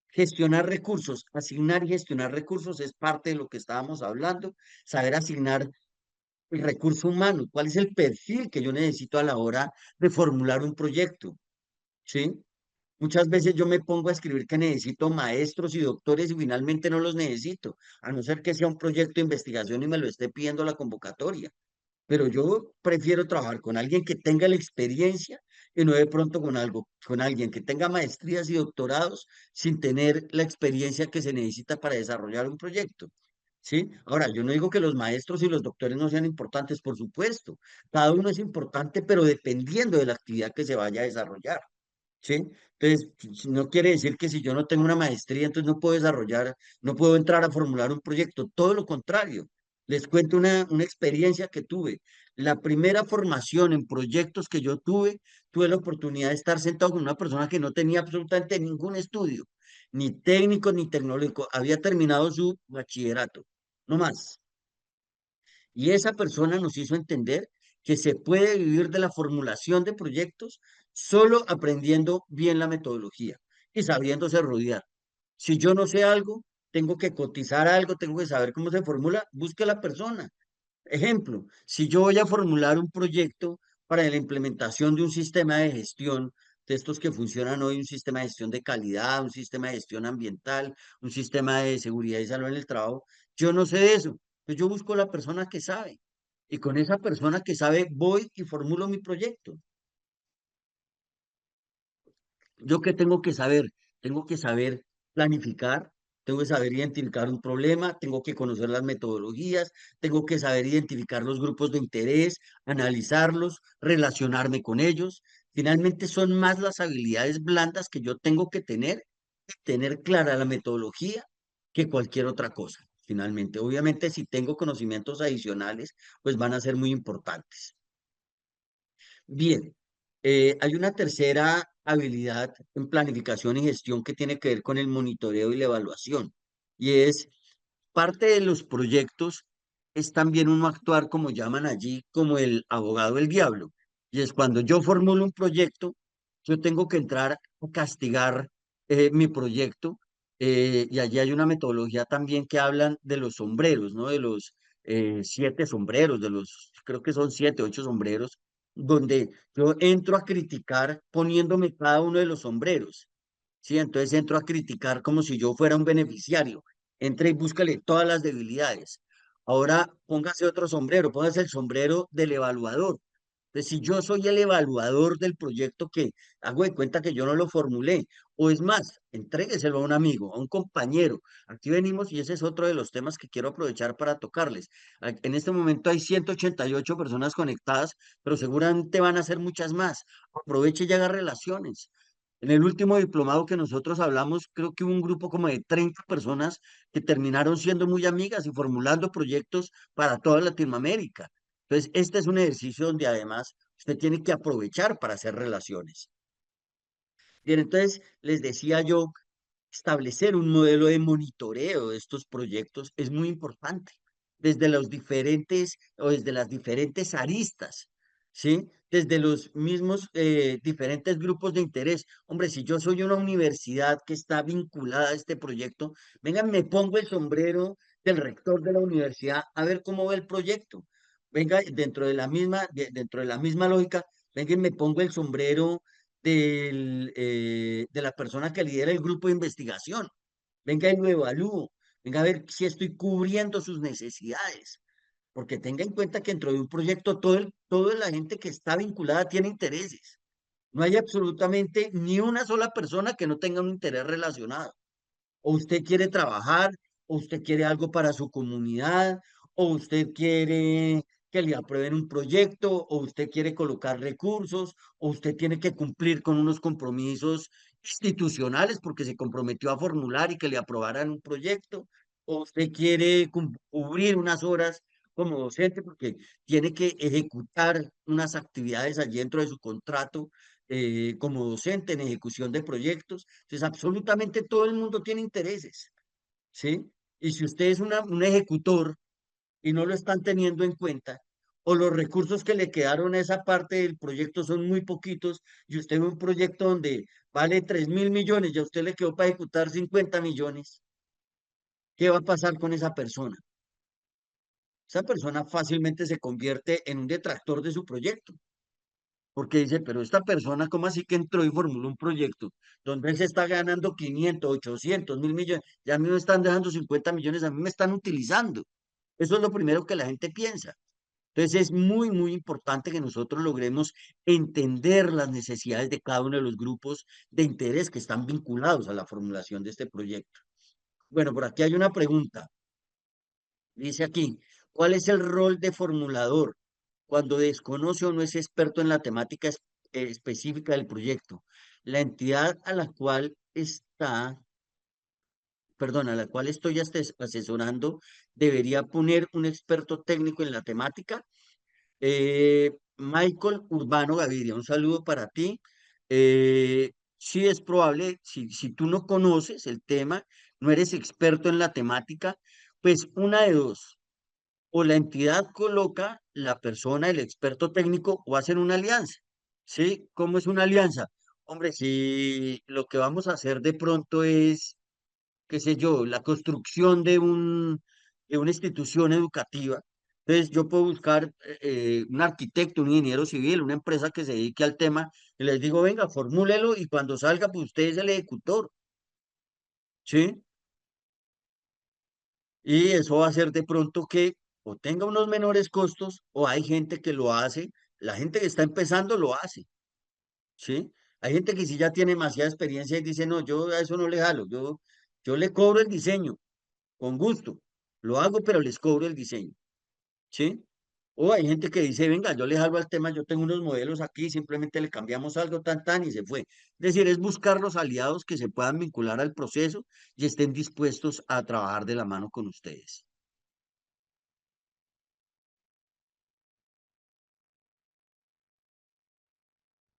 B: Gestionar recursos, asignar y gestionar recursos es parte de lo que estábamos hablando. Saber asignar el recurso humano, cuál es el perfil que yo necesito a la hora de formular un proyecto, ¿sí? Muchas veces yo me pongo a escribir que necesito maestros y doctores y finalmente no los necesito, a no ser que sea un proyecto de investigación y me lo esté pidiendo la convocatoria. Pero yo prefiero trabajar con alguien que tenga la experiencia y no de pronto con alguien que tenga maestrías y doctorados sin tener la experiencia que se necesita para desarrollar un proyecto. ¿Sí? Ahora, yo no digo que los maestros y los doctores no sean importantes, por supuesto. Cada uno es importante, pero dependiendo de la actividad que se vaya a desarrollar. ¿Sí? Entonces, no quiere decir que si yo no tengo una maestría, entonces no puedo desarrollar, no puedo entrar a formular un proyecto. Todo lo contrario. Les cuento una experiencia que tuve. La primera formación en proyectos que yo tuve, tuve la oportunidad de estar sentado con una persona que no tenía absolutamente ningún estudio, ni técnico ni tecnológico. Había terminado su bachillerato, no más. Y esa persona nos hizo entender que se puede vivir de la formulación de proyectos solo aprendiendo bien la metodología y sabiéndose rodear. Si yo no sé algo, tengo que cotizar algo, tengo que saber cómo se formula, busque a la persona. Ejemplo, si yo voy a formular un proyecto para la implementación de un sistema de gestión, de estos que funcionan hoy, un sistema de gestión de calidad, un sistema de gestión ambiental, un sistema de seguridad y salud en el trabajo, yo no sé de eso. Pues yo busco la persona que sabe. Y con esa persona que sabe, voy y formulo mi proyecto. ¿Yo qué tengo que saber? Tengo que saber planificar, tengo que saber identificar un problema, tengo que conocer las metodologías, tengo que saber identificar los grupos de interés, analizarlos, relacionarme con ellos. Finalmente son más las habilidades blandas que yo tengo que tener clara la metodología que cualquier otra cosa. Finalmente, obviamente, si tengo conocimientos adicionales, pues van a ser muy importantes. Bien, hay una tercera habilidad en planificación y gestión que tiene que ver con el monitoreo y la evaluación. Y es parte de los proyectos, es también uno actuar, como llaman allí, como el abogado del diablo. Y es cuando yo formulo un proyecto, yo tengo que entrar a castigar mi proyecto. Y allí hay una metodología también que hablan de los sombreros, ¿no? De los 7 sombreros, creo que son 7, 8 sombreros donde yo entro a criticar poniéndome cada uno de los sombreros, ¿sí? Entonces entro a criticar como si yo fuera un beneficiario. Entre y búscale todas las debilidades. Ahora póngase otro sombrero, póngase el sombrero del evaluador. Entonces, si yo soy el evaluador del proyecto que hago de cuenta que yo no lo formulé, o es más, entrégueselo a un amigo, a un compañero. Aquí venimos y ese es otro de los temas que quiero aprovechar para tocarles. En este momento hay 188 personas conectadas, pero seguramente van a ser muchas más. Aproveche y haga relaciones. En el último diplomado que nosotros hablamos, creo que hubo un grupo como de 30 personas que terminaron siendo muy amigas y formulando proyectos para toda Latinoamérica. Entonces, este es un ejercicio donde además usted tiene que aprovechar para hacer relaciones. Bien, entonces les decía yo, establecer un modelo de monitoreo de estos proyectos es muy importante, desde los diferentes o desde las diferentes aristas, ¿sí? Desde los mismos diferentes grupos de interés. Hombre, si yo soy una universidad que está vinculada a este proyecto, venga, me pongo el sombrero del rector de la universidad a ver cómo ve el proyecto. Venga, dentro de la misma lógica, venga, y me pongo el sombrero de la persona que lidera el grupo de investigación. Venga y lo evalúo. Venga a ver si estoy cubriendo sus necesidades. Porque tenga en cuenta que dentro de un proyecto toda la gente que está vinculada tiene intereses. No hay absolutamente ni una sola persona que no tenga un interés relacionado. O usted quiere trabajar, o usted quiere algo para su comunidad, o usted quiere que le aprueben un proyecto, o usted quiere colocar recursos, o usted tiene que cumplir con unos compromisos institucionales porque se comprometió a formular y que le aprobaran un proyecto, o usted quiere cubrir unas horas como docente porque tiene que ejecutar unas actividades allí dentro de su contrato como docente en ejecución de proyectos. Entonces, absolutamente todo el mundo tiene intereses, ¿sí? Y si usted es un ejecutor y no lo están teniendo en cuenta, o los recursos que le quedaron a esa parte del proyecto son muy poquitos, y usted ve un proyecto donde vale 3.000 millones y a usted le quedó para ejecutar 50 millones, ¿qué va a pasar con esa persona? Esa persona fácilmente se convierte en un detractor de su proyecto. Porque dice, pero esta persona, ¿cómo así que entró y formuló un proyecto donde él se está ganando 500, 800, 1.000 millones? Ya a mí me están dejando 50 millones, a mí me están utilizando. Eso es lo primero que la gente piensa. Entonces es muy, muy importante que nosotros logremos entender las necesidades de cada uno de los grupos de interés que están vinculados a la formulación de este proyecto. Bueno, por aquí hay una pregunta. Dice aquí, ¿cuál es el rol de formulador cuando desconoce o no es experto en la temática específica del proyecto? La entidad a la cual está, perdón, a la cual estoy asesorando, debería poner un experto técnico en la temática. Michael Urbano Gaviria, un saludo para ti. Sí es probable, si tú no conoces el tema, no eres experto en la temática, pues una de dos o la entidad coloca la persona, el experto técnico, o hacen una alianza. ¿Sí? ¿Cómo es una alianza? Hombre, si lo que vamos a hacer de pronto es, qué sé yo, la construcción de una institución educativa, entonces yo puedo buscar un arquitecto, un ingeniero civil, una empresa que se dedique al tema, y les digo, venga, formúlelo y cuando salga, pues usted es el ejecutor. ¿Sí? Y eso va a hacer de pronto que o tenga unos menores costos o hay gente que lo hace, la gente que está empezando lo hace, ¿sí? Hay gente que sí ya tiene demasiada experiencia y dice, no, yo a eso no le jalo, yo le cobro el diseño, con gusto, lo hago, pero les cobro el diseño, ¿sí? O hay gente que dice, venga, yo le jalo al tema, yo tengo unos modelos aquí, simplemente le cambiamos algo tan tan y se fue. Es decir, es buscar los aliados que se puedan vincular al proceso y estén dispuestos a trabajar de la mano con ustedes.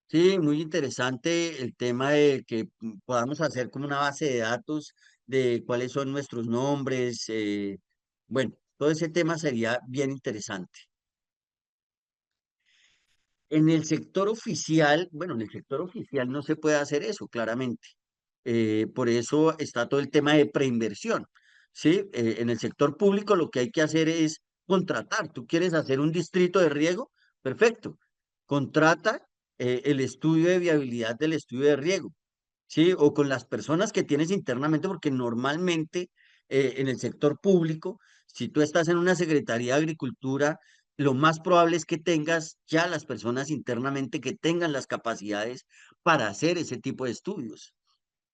B: Sí, muy interesante el tema de que podamos hacer como una base de datos de cuáles son nuestros nombres. Bueno, todo ese tema sería bien interesante. En el sector oficial, bueno, en el sector oficial no se puede hacer eso, claramente. Por eso está todo el tema de preinversión, ¿sí? En el sector público lo que hay que hacer es contratar. ¿Tú quieres hacer un distrito de riego? Perfecto. Contrata el estudio de viabilidad del estudio de riego. ¿Sí? O con las personas que tienes internamente, porque normalmente en el sector público, si tú estás en una Secretaría de Agricultura, lo más probable es que tengas ya las personas internamente que tengan las capacidades para hacer ese tipo de estudios,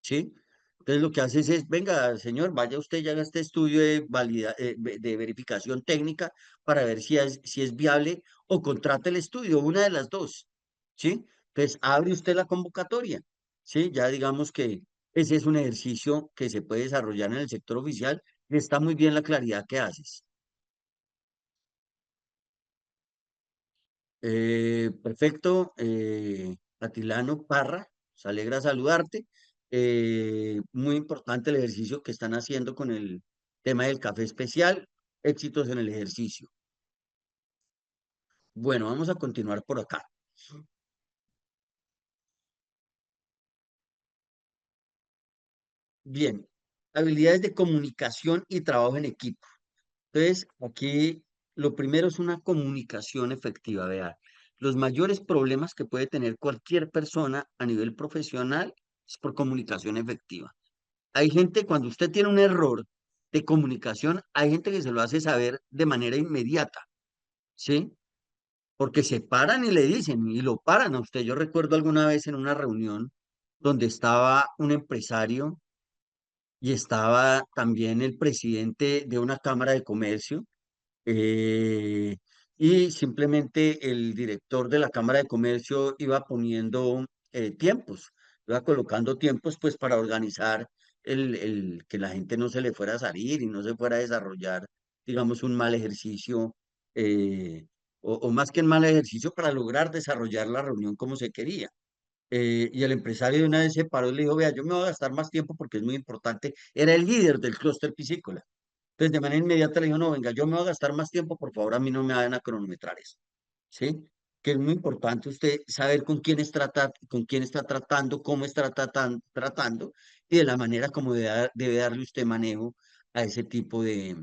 B: ¿sí? Entonces lo que haces es, venga, señor, vaya usted y haga este estudio de de verificación técnica para ver si es viable o contrate el estudio, una de las dos, ¿sí? Entonces abre usted la convocatoria, ¿sí? Ya digamos que ese es un ejercicio que se puede desarrollar en el sector oficial y está muy bien la claridad que haces. Perfecto, Atilano Parra, se alegra saludarte. Muy importante el ejercicio que están haciendo con el tema del café especial. Éxitos en el ejercicio. Bueno, vamos a continuar por acá. Bien, habilidades de comunicación y trabajo en equipo. Entonces, aquí lo primero es una comunicación efectiva. Vea, los mayores problemas que puede tener cualquier persona a nivel profesional es por comunicación efectiva. Hay gente, cuando usted tiene un error de comunicación, hay gente que se lo hace saber de manera inmediata, ¿sí? Porque se paran y le dicen, y lo paran a usted. Yo recuerdo alguna vez en una reunión donde estaba un empresario y estaba también el presidente de una cámara de comercio, eh, y simplemente el director de la Cámara de Comercio iba poniendo tiempos, iba colocando tiempos pues para organizar que la gente no se le fuera a salir y no se fuera a desarrollar, digamos, un mal ejercicio, eh, o más que un mal ejercicio para lograr desarrollar la reunión como se quería. Y el empresario de una vez se paró y le dijo, vea, yo me voy a gastar más tiempo porque es muy importante. Era el líder del clúster piscícola. Entonces, de manera inmediata le dijo, no, venga, yo me voy a gastar más tiempo, por favor, a mí no me vayan a cronometrar eso, ¿sí? Que es muy importante usted saber con quién, con quién está tratando, cómo está tratando, y de la manera como debe darle usted manejo a ese tipo de,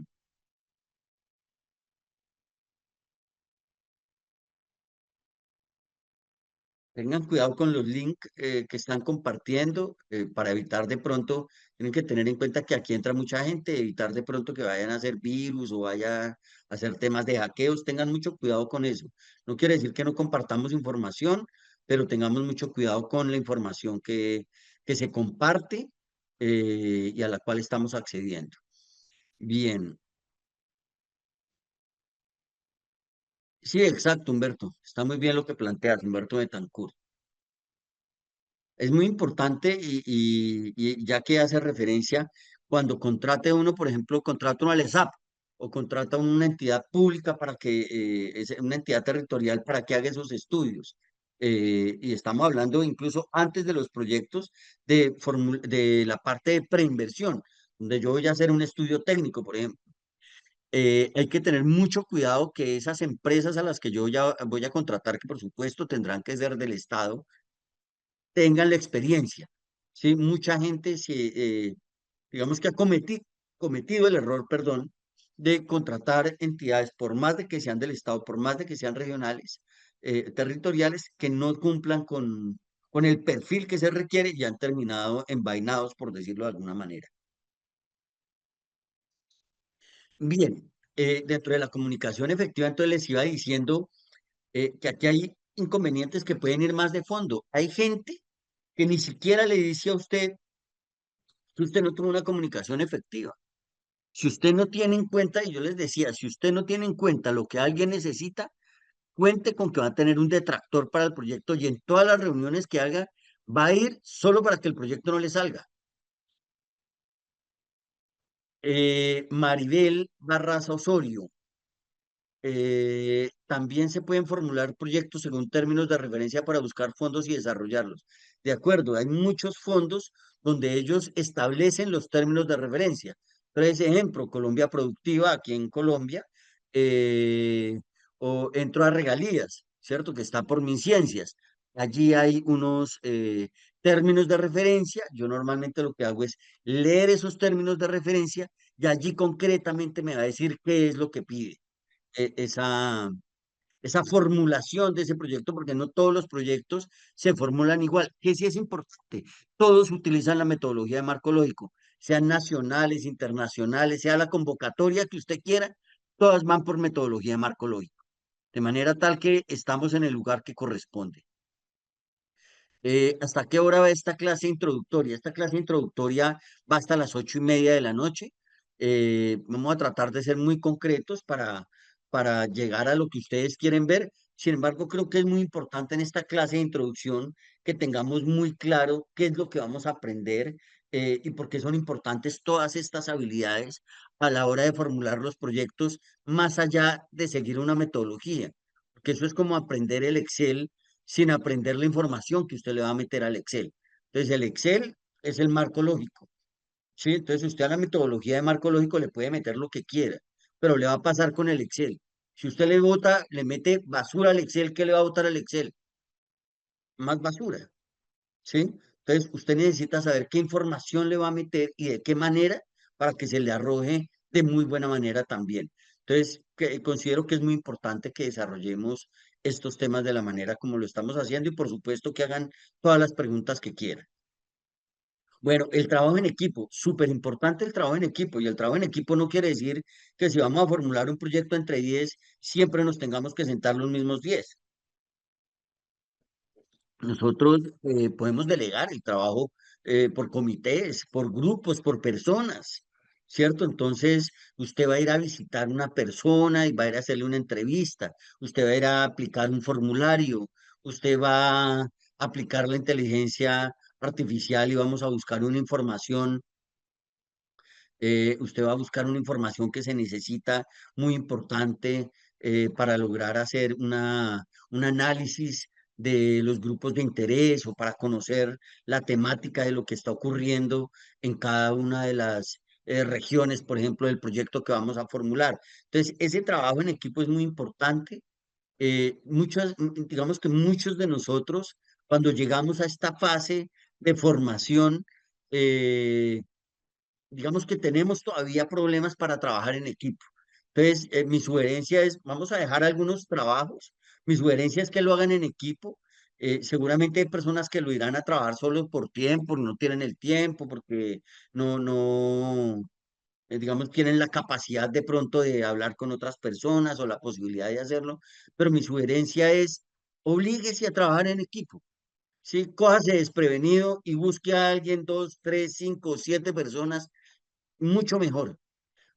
B: tengan cuidado con los links que están compartiendo para evitar de pronto, tienen que tener en cuenta que aquí entra mucha gente, evitar de pronto que vayan a hacer virus o vaya a hacer temas de hackeos, tengan mucho cuidado con eso. No quiere decir que no compartamos información, pero tengamos mucho cuidado con la información que se comparte y a la cual estamos accediendo. Bien, sí, exacto, Humberto. Está muy bien lo que planteas, Humberto Betancourt. Es muy importante y ya que hace referencia, cuando contrate uno, por ejemplo, contrata uno al ESAP o contrata una entidad pública para que, una entidad territorial para que haga esos estudios. Y estamos hablando incluso antes de los proyectos de la parte de preinversión, donde yo voy a hacer un estudio técnico, por ejemplo. Hay que tener mucho cuidado que esas empresas a las que yo ya voy a contratar, que por supuesto tendrán que ser del Estado, tengan la experiencia. ¿Sí? Mucha gente digamos que ha cometido el error, perdón, de contratar entidades, por más de que sean del Estado, por más de que sean regionales, territoriales, que no cumplan con el perfil que se requiere y han terminado envainados, por decirlo de alguna manera. Bien, dentro de la comunicación efectiva, entonces les iba diciendo que aquí hay inconvenientes que pueden ir más de fondo. Hay gente que ni siquiera le dice a usted si usted no tuvo una comunicación efectiva. Si usted no tiene en cuenta, y yo les decía, si usted no tiene en cuenta lo que alguien necesita, cuente con que va a tener un detractor para el proyecto y en todas las reuniones que haga va a ir solo para que el proyecto no le salga. Maribel Barraza Osorio. También se pueden formular proyectos según términos de referencia para buscar fondos y desarrollarlos. De acuerdo, hay muchos fondos donde ellos establecen los términos de referencia. Entonces, ejemplo, Colombia Productiva, aquí en Colombia, eh, o entro a regalías, ¿cierto? Que está por MinCiencias. Allí hay unos términos de referencia. Yo normalmente lo que hago es leer esos términos de referencia y allí concretamente me va a decir qué es lo que pide esa, esa formulación de ese proyecto, porque no todos los proyectos se formulan igual, que sí es importante. Todos utilizan la metodología de marco lógico, sean nacionales, internacionales, sea la convocatoria que usted quiera, todas van por metodología de marco lógico. de manera tal que estamos en el lugar que corresponde. ¿Hasta qué hora va esta clase introductoria? Esta clase introductoria va hasta las 8:30 de la noche. Vamos a tratar de ser muy concretos para llegar a lo que ustedes quieren ver. Sin embargo, creo que es muy importante en esta clase de introducción que tengamos muy claro qué es lo que vamos a aprender y por qué son importantes todas estas habilidades a la hora de formular los proyectos, más allá de seguir una metodología. Porque eso es como aprender el Excel sin aprender la información que usted le va a meter al Excel. Entonces, el Excel es el marco lógico, ¿sí? Entonces, usted a la metodología de marco lógico le puede meter lo que quiera, pero le va a pasar con el Excel. Si usted le bota, le mete basura al Excel, ¿qué le va a botar al Excel? Más basura, ¿sí? Entonces, usted necesita saber qué información le va a meter y de qué manera para que se le arroje de muy buena manera también. Entonces, considero que es muy importante que desarrollemos estos temas de la manera como lo estamos haciendo y por supuesto que hagan todas las preguntas que quieran. Bueno, el trabajo en equipo, súper importante el trabajo en equipo y el trabajo en equipo no quiere decir que si vamos a formular un proyecto entre 10 siempre nos tengamos que sentar los mismos 10. Nosotros podemos delegar el trabajo por comités, por grupos, por personas, ¿cierto? Entonces, usted va a ir a visitar una persona y va a ir a hacerle una entrevista, usted va a ir a aplicar un formulario, usted va a aplicar la inteligencia artificial y vamos a buscar una información usted va a buscar una información que se necesita muy importante para lograr hacer un análisis de los grupos de interés o para conocer la temática de lo que está ocurriendo en cada una de las regiones, por ejemplo, del proyecto que vamos a formular. Entonces, ese trabajo en equipo es muy importante. Digamos que muchos de nosotros, cuando llegamos a esta fase de formación, eh, digamos que tenemos todavía problemas para trabajar en equipo. Entonces, mi sugerencia es, vamos a dejar algunos trabajos. Mi sugerencia es que lo hagan en equipo. Seguramente hay personas que lo irán a trabajar solo por tiempo, no tienen el tiempo, porque no, digamos, tienen la capacidad de pronto de hablar con otras personas o la posibilidad de hacerlo. Pero mi sugerencia es, oblíguese a trabajar en equipo. Sí, cójase desprevenido y busque a alguien, dos, tres, cinco, siete personas mucho mejor.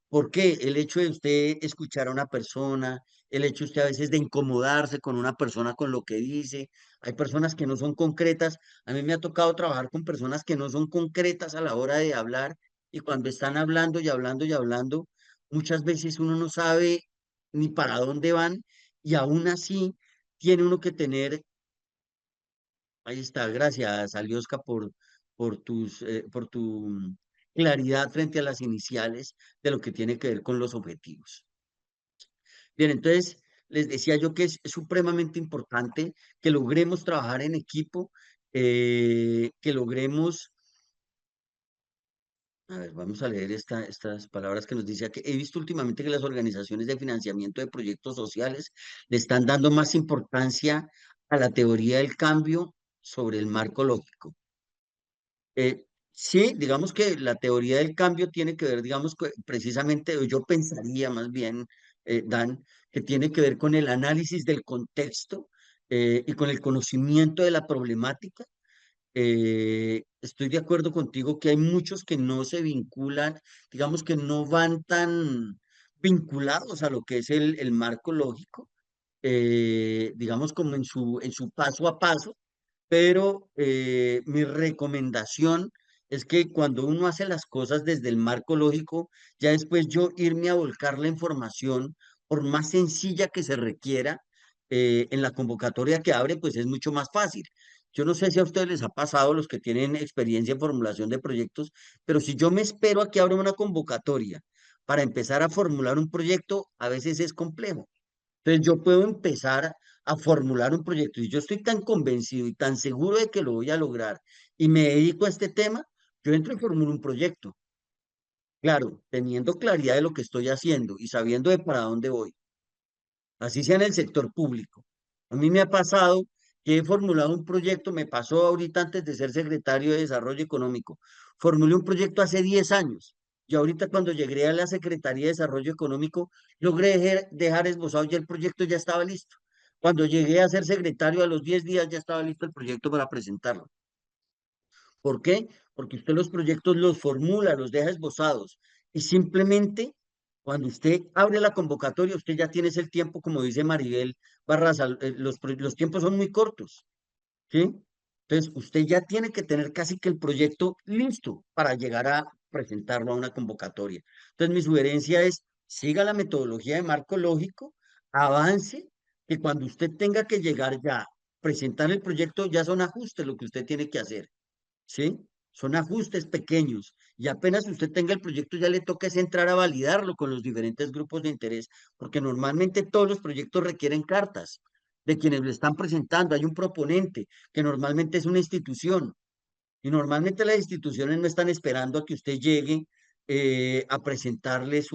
B: Porque el hecho de usted escuchar a una persona, el hecho usted a veces de incomodarse con una persona con lo que dice, hay personas que no son concretas. A mí me ha tocado trabajar con personas que no son concretas a la hora de hablar y cuando están hablando y hablando y hablando, muchas veces uno no sabe ni para dónde van y aún así tiene uno que tener, ahí está, gracias, Alioska, por tu claridad frente a las iniciales de lo que tiene que ver con los objetivos. Bien, entonces les decía yo que es supremamente importante que logremos trabajar en equipo, que logremos, a ver, vamos a leer estas palabras que nos dice que he visto últimamente que las organizaciones de financiamiento de proyectos sociales le están dando más importancia a la teoría del cambio sobre el marco lógico. Sí, digamos que la teoría del cambio tiene que ver, digamos, precisamente, o yo pensaría más bien, Dan, que tiene que ver con el análisis del contexto y con el conocimiento de la problemática. Estoy de acuerdo contigo que hay muchos que no se vinculan, digamos que no van tan vinculados a lo que es el marco lógico, digamos como en su paso a paso, pero mi recomendación es que cuando uno hace las cosas desde el marco lógico, ya después yo irme a volcar la información, por más sencilla que se requiera, en la convocatoria que abre, pues es mucho más fácil. Yo no sé si a ustedes les ha pasado, los que tienen experiencia en formulación de proyectos, pero si yo me espero a que abra una convocatoria para empezar a formular un proyecto, a veces es complejo. Entonces yo puedo empezar a formular un proyecto y yo estoy tan convencido y tan seguro de que lo voy a lograr y me dedico a este tema, yo entro y formulo un proyecto. Claro, teniendo claridad de lo que estoy haciendo y sabiendo de para dónde voy, así sea en el sector público. A mí me ha pasado que he formulado un proyecto, me pasó ahorita antes de ser secretario de Desarrollo Económico, formulé un proyecto hace 10 años Yo ahorita cuando llegué a la Secretaría de Desarrollo Económico, logré dejar esbozado, ya el proyecto ya estaba listo. Cuando llegué a ser secretario, a los 10 días ya estaba listo el proyecto para presentarlo. ¿Por qué? Porque usted los proyectos los formula, los deja esbozados y simplemente cuando usted abre la convocatoria, usted ya tiene el tiempo, como dice Maribel Barraza, los tiempos son muy cortos, ¿sí? Entonces, usted ya tiene que tener casi que el proyecto listo para llegar a presentarlo a una convocatoria. Entonces, mi sugerencia es, siga la metodología de marco lógico, avance, que cuando usted tenga que llegar ya, presentar el proyecto, ya son ajustes lo que usted tiene que hacer. ¿Sí? Son ajustes pequeños y apenas usted tenga el proyecto ya le toca es entrar a validarlo con los diferentes grupos de interés, porque normalmente todos los proyectos requieren cartas de quienes lo están presentando. Hay un proponente que normalmente es una institución y normalmente las instituciones no están esperando a que usted llegue a presentarles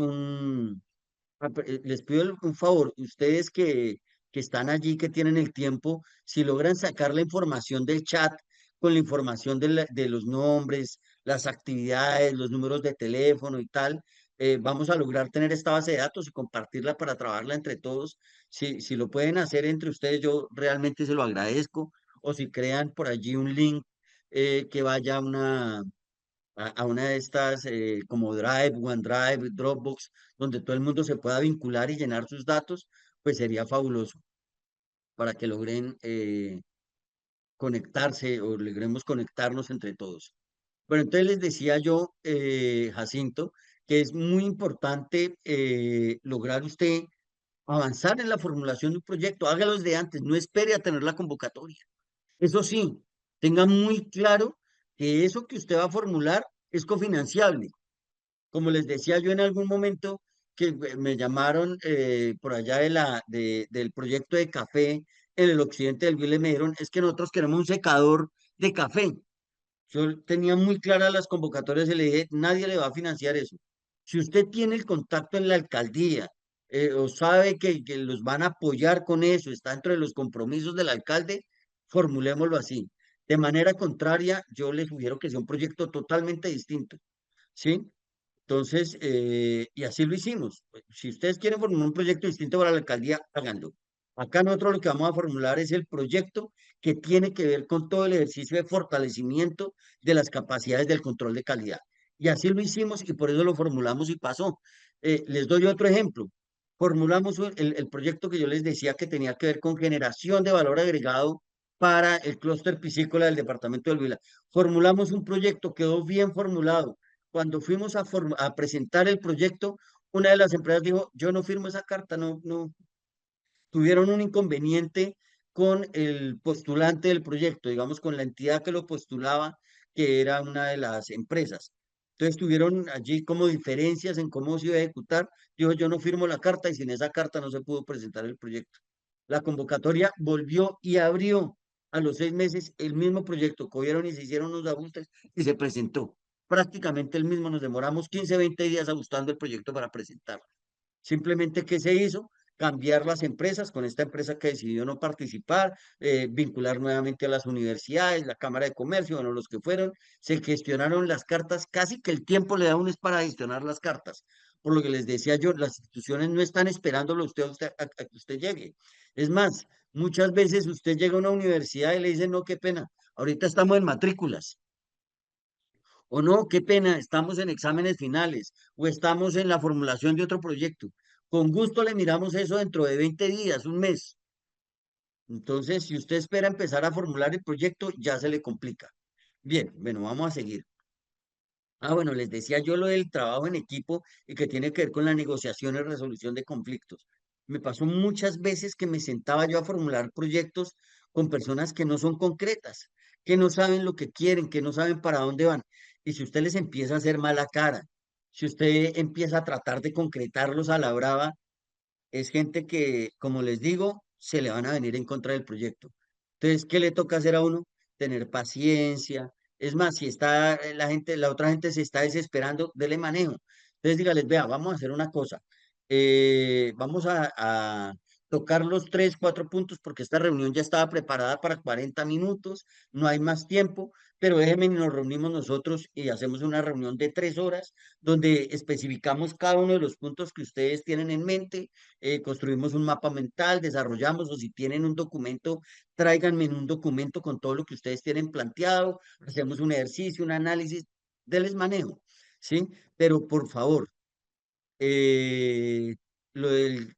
B: les pido un favor, ustedes que están allí, que tienen el tiempo, si logran sacar la información del chat con la información de los nombres, las actividades, los números de teléfono y tal, vamos a lograr tener esta base de datos y compartirla para trabajarla entre todos. Si lo pueden hacer entre ustedes, yo realmente se lo agradezco. O si crean por allí un link que vaya a a una de estas como Drive, OneDrive, Dropbox, donde todo el mundo se pueda vincular y llenar sus datos, pues sería fabuloso para que logren conectarse o logremos conectarnos entre todos. Bueno, entonces les decía yo, Jacinto, que es muy importante lograr usted avanzar en la formulación de un proyecto, hágalo desde antes, no espere a tener la convocatoria. Eso sí, tenga muy claro que eso que usted va a formular es cofinanciable. Como les decía yo en algún momento que me llamaron por allá del proyecto de café en el occidente del Huila y me dijeron, es que nosotros queremos un secador de café. Yo tenía muy claras las convocatorias y le dije, nadie le va a financiar eso. Si usted tiene el contacto en la alcaldía o sabe que los van a apoyar con eso, está dentro de los compromisos del alcalde, formulémoslo así. De manera contraria, yo le sugiero que sea un proyecto totalmente distinto, ¿sí? Entonces, y así lo hicimos. Si ustedes quieren formular un proyecto distinto para la alcaldía, háganlo. Acá nosotros lo que vamos a formular es el proyecto que tiene que ver con todo el ejercicio de fortalecimiento de las capacidades del control de calidad. Y así lo hicimos y por eso lo formulamos y pasó. Les doy otro ejemplo. Formulamos el proyecto que yo les decía que tenía que ver con generación de valor agregado para el clúster piscícola del departamento del Huila. Formulamos un proyecto, quedó bien formulado. Cuando fuimos a presentar el proyecto, una de las empresas dijo, yo no firmo esa carta, no, tuvieron un inconveniente con el postulante del proyecto, digamos, con la entidad que lo postulaba, que era una de las empresas. Entonces tuvieron allí como diferencias en cómo se iba a ejecutar. Dijo, yo no firmo la carta y sin esa carta no se pudo presentar el proyecto. La convocatoria volvió y abrió a los 6 meses el mismo proyecto. Cogieron y se hicieron unos ajustes y se presentó. Prácticamente el mismo, nos demoramos 15, 20 días ajustando el proyecto para presentarlo. Simplemente, ¿qué se hizo? Cambiar las empresas con esta empresa que decidió no participar, vincular nuevamente a las universidades, la Cámara de Comercio, bueno, los que fueron, se gestionaron las cartas, casi que el tiempo le da un es para gestionar las cartas. Por lo que les decía yo, las instituciones no están esperándolo a que usted llegue. Es más, muchas veces usted llega a una universidad y le dicen, no, qué pena, ahorita estamos en matrículas. O no, qué pena, estamos en exámenes finales o estamos en la formulación de otro proyecto. Con gusto le miramos eso dentro de 20 días, un mes. Entonces, si usted espera empezar a formular el proyecto, ya se le complica. Bien, bueno, vamos a seguir. Bueno, les decía yo lo del trabajo en equipo y que tiene que ver con la negociación y resolución de conflictos. Me pasó muchas veces que me sentaba yo a formular proyectos con personas que no son concretas, que no saben lo que quieren, que no saben para dónde van. Y si usted les empieza a hacer mala cara, si usted empieza a tratar de concretarlos a la brava, es gente que, como les digo, se le van a venir en contra del proyecto. Entonces, ¿qué le toca hacer a uno? Tener paciencia. Es más, si está la otra gente se está desesperando, dele manejo. Entonces, dígales, vea, vamos a hacer una cosa. Vamos a tocar los 3, 4 puntos porque esta reunión ya estaba preparada para 40 minutos, no hay más tiempo, pero déjenme, nos reunimos nosotros y hacemos una reunión de 3 horas donde especificamos cada uno de los puntos que ustedes tienen en mente, construimos un mapa mental, desarrollamos, o si tienen un documento, tráiganme en un documento con todo lo que ustedes tienen planteado, hacemos un ejercicio, un análisis, déles manejo, ¿sí? Pero por favor, eh, lo del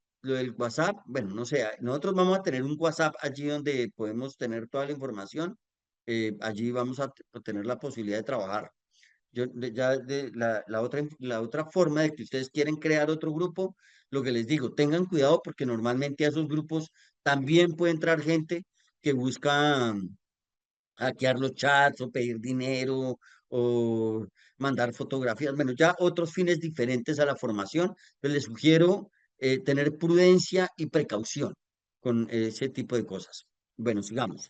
B: WhatsApp, bueno, no sé, nosotros vamos a tener un WhatsApp allí donde podemos tener toda la información. Allí vamos a tener la posibilidad de trabajar. La otra forma de que ustedes quieren crear otro grupo, lo que les digo, tengan cuidado porque normalmente a esos grupos también puede entrar gente que busca hackear los chats o pedir dinero o mandar fotografías, bueno, ya otros fines diferentes a la formación, pues les sugiero tener prudencia y precaución con ese tipo de cosas. Bueno, sigamos.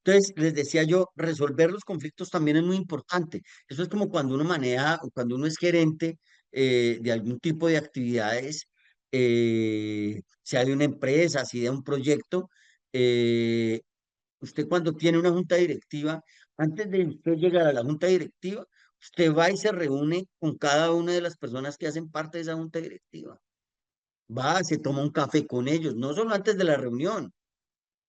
B: Entonces, les decía yo, resolver los conflictos también es muy importante. Eso es como cuando uno maneja o cuando uno es gerente de algún tipo de actividades, sea de una empresa, si de un proyecto. eh, Usted cuando tiene una junta directiva, antes de usted llegar a la junta directiva, usted va y se reúne con cada una de las personas que hacen parte de esa junta directiva. Va, se toma un café con ellos, no solo antes de la reunión,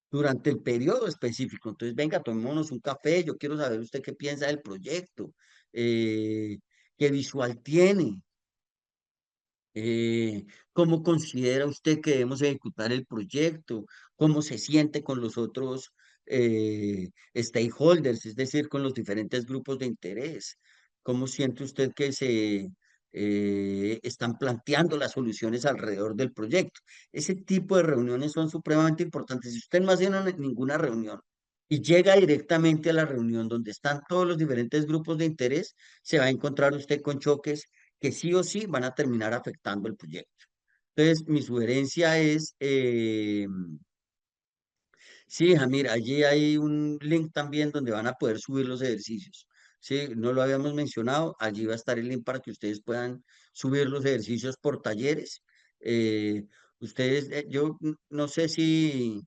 B: durante el periodo específico. Entonces, venga, tomémonos un café, yo quiero saber usted qué piensa del proyecto, eh, qué visual tiene, eh, ¿cómo considera usted que debemos ejecutar el proyecto? ¿Cómo se siente con los otros stakeholders, es decir, con los diferentes grupos de interés? ¿Cómo siente usted que se están planteando las soluciones alrededor del proyecto? Ese tipo de reuniones son supremamente importantes. Si usted no hace ninguna reunión y llega directamente a la reunión donde están todos los diferentes grupos de interés, se va a encontrar usted con choques que sí o sí van a terminar afectando el proyecto. Entonces, mi sugerencia es, sí, Jamir, allí hay un link también donde van a poder subir los ejercicios. Sí, no lo habíamos mencionado, allí va a estar el link para que ustedes puedan subir los ejercicios por talleres. Eh, ustedes, yo no sé si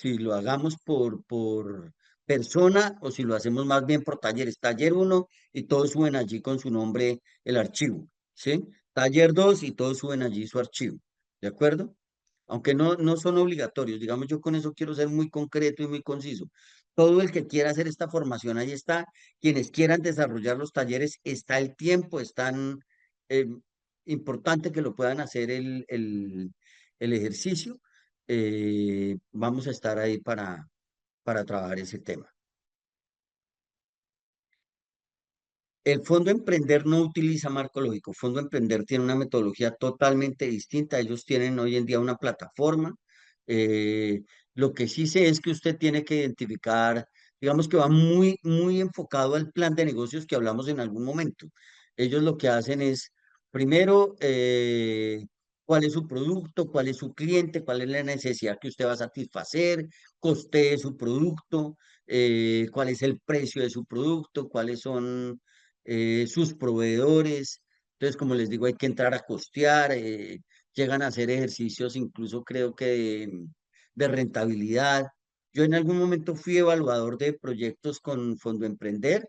B: lo hagamos por persona o si lo hacemos más bien por talleres. Taller uno y todos suben allí con su nombre el archivo, ¿sí? Taller 2 y todos suben allí su archivo, ¿de acuerdo? Aunque no son obligatorios, digamos, yo con eso quiero ser muy concreto y muy conciso. Todo el que quiera hacer esta formación, ahí está. Quienes quieran desarrollar los talleres, está el tiempo, es tan eh, importante que lo puedan hacer el ejercicio. Vamos a estar ahí para trabajar ese tema. El Fondo Emprender no utiliza marco lógico. Fondo Emprender tiene una metodología totalmente distinta. Ellos tienen hoy en día una plataforma. Eh, lo que sí sé es que usted tiene que identificar, digamos que va muy enfocado al plan de negocios que hablamos en algún momento. Ellos lo que hacen es, primero, cuál es su producto, cuál es su cliente, cuál es la necesidad que usted va a satisfacer, costee su producto, cuál es el precio de su producto, cuáles son sus proveedores. Entonces, como les digo, hay que entrar a costear, llegan a hacer ejercicios, incluso creo que de rentabilidad. Yo en algún momento fui evaluador de proyectos con Fondo Emprender.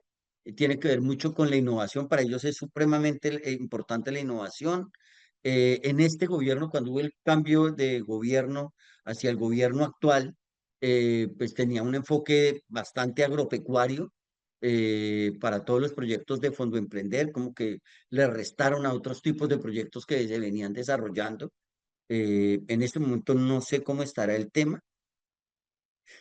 B: Tiene que ver mucho con la innovación. Para ellos es supremamente importante la innovación. En este gobierno, cuando hubo el cambio de gobierno hacia el gobierno actual, pues tenía un enfoque bastante agropecuario para todos los proyectos de Fondo Emprender, como que le restaron a otros tipos de proyectos que se venían desarrollando. En este momento no sé cómo estará el tema.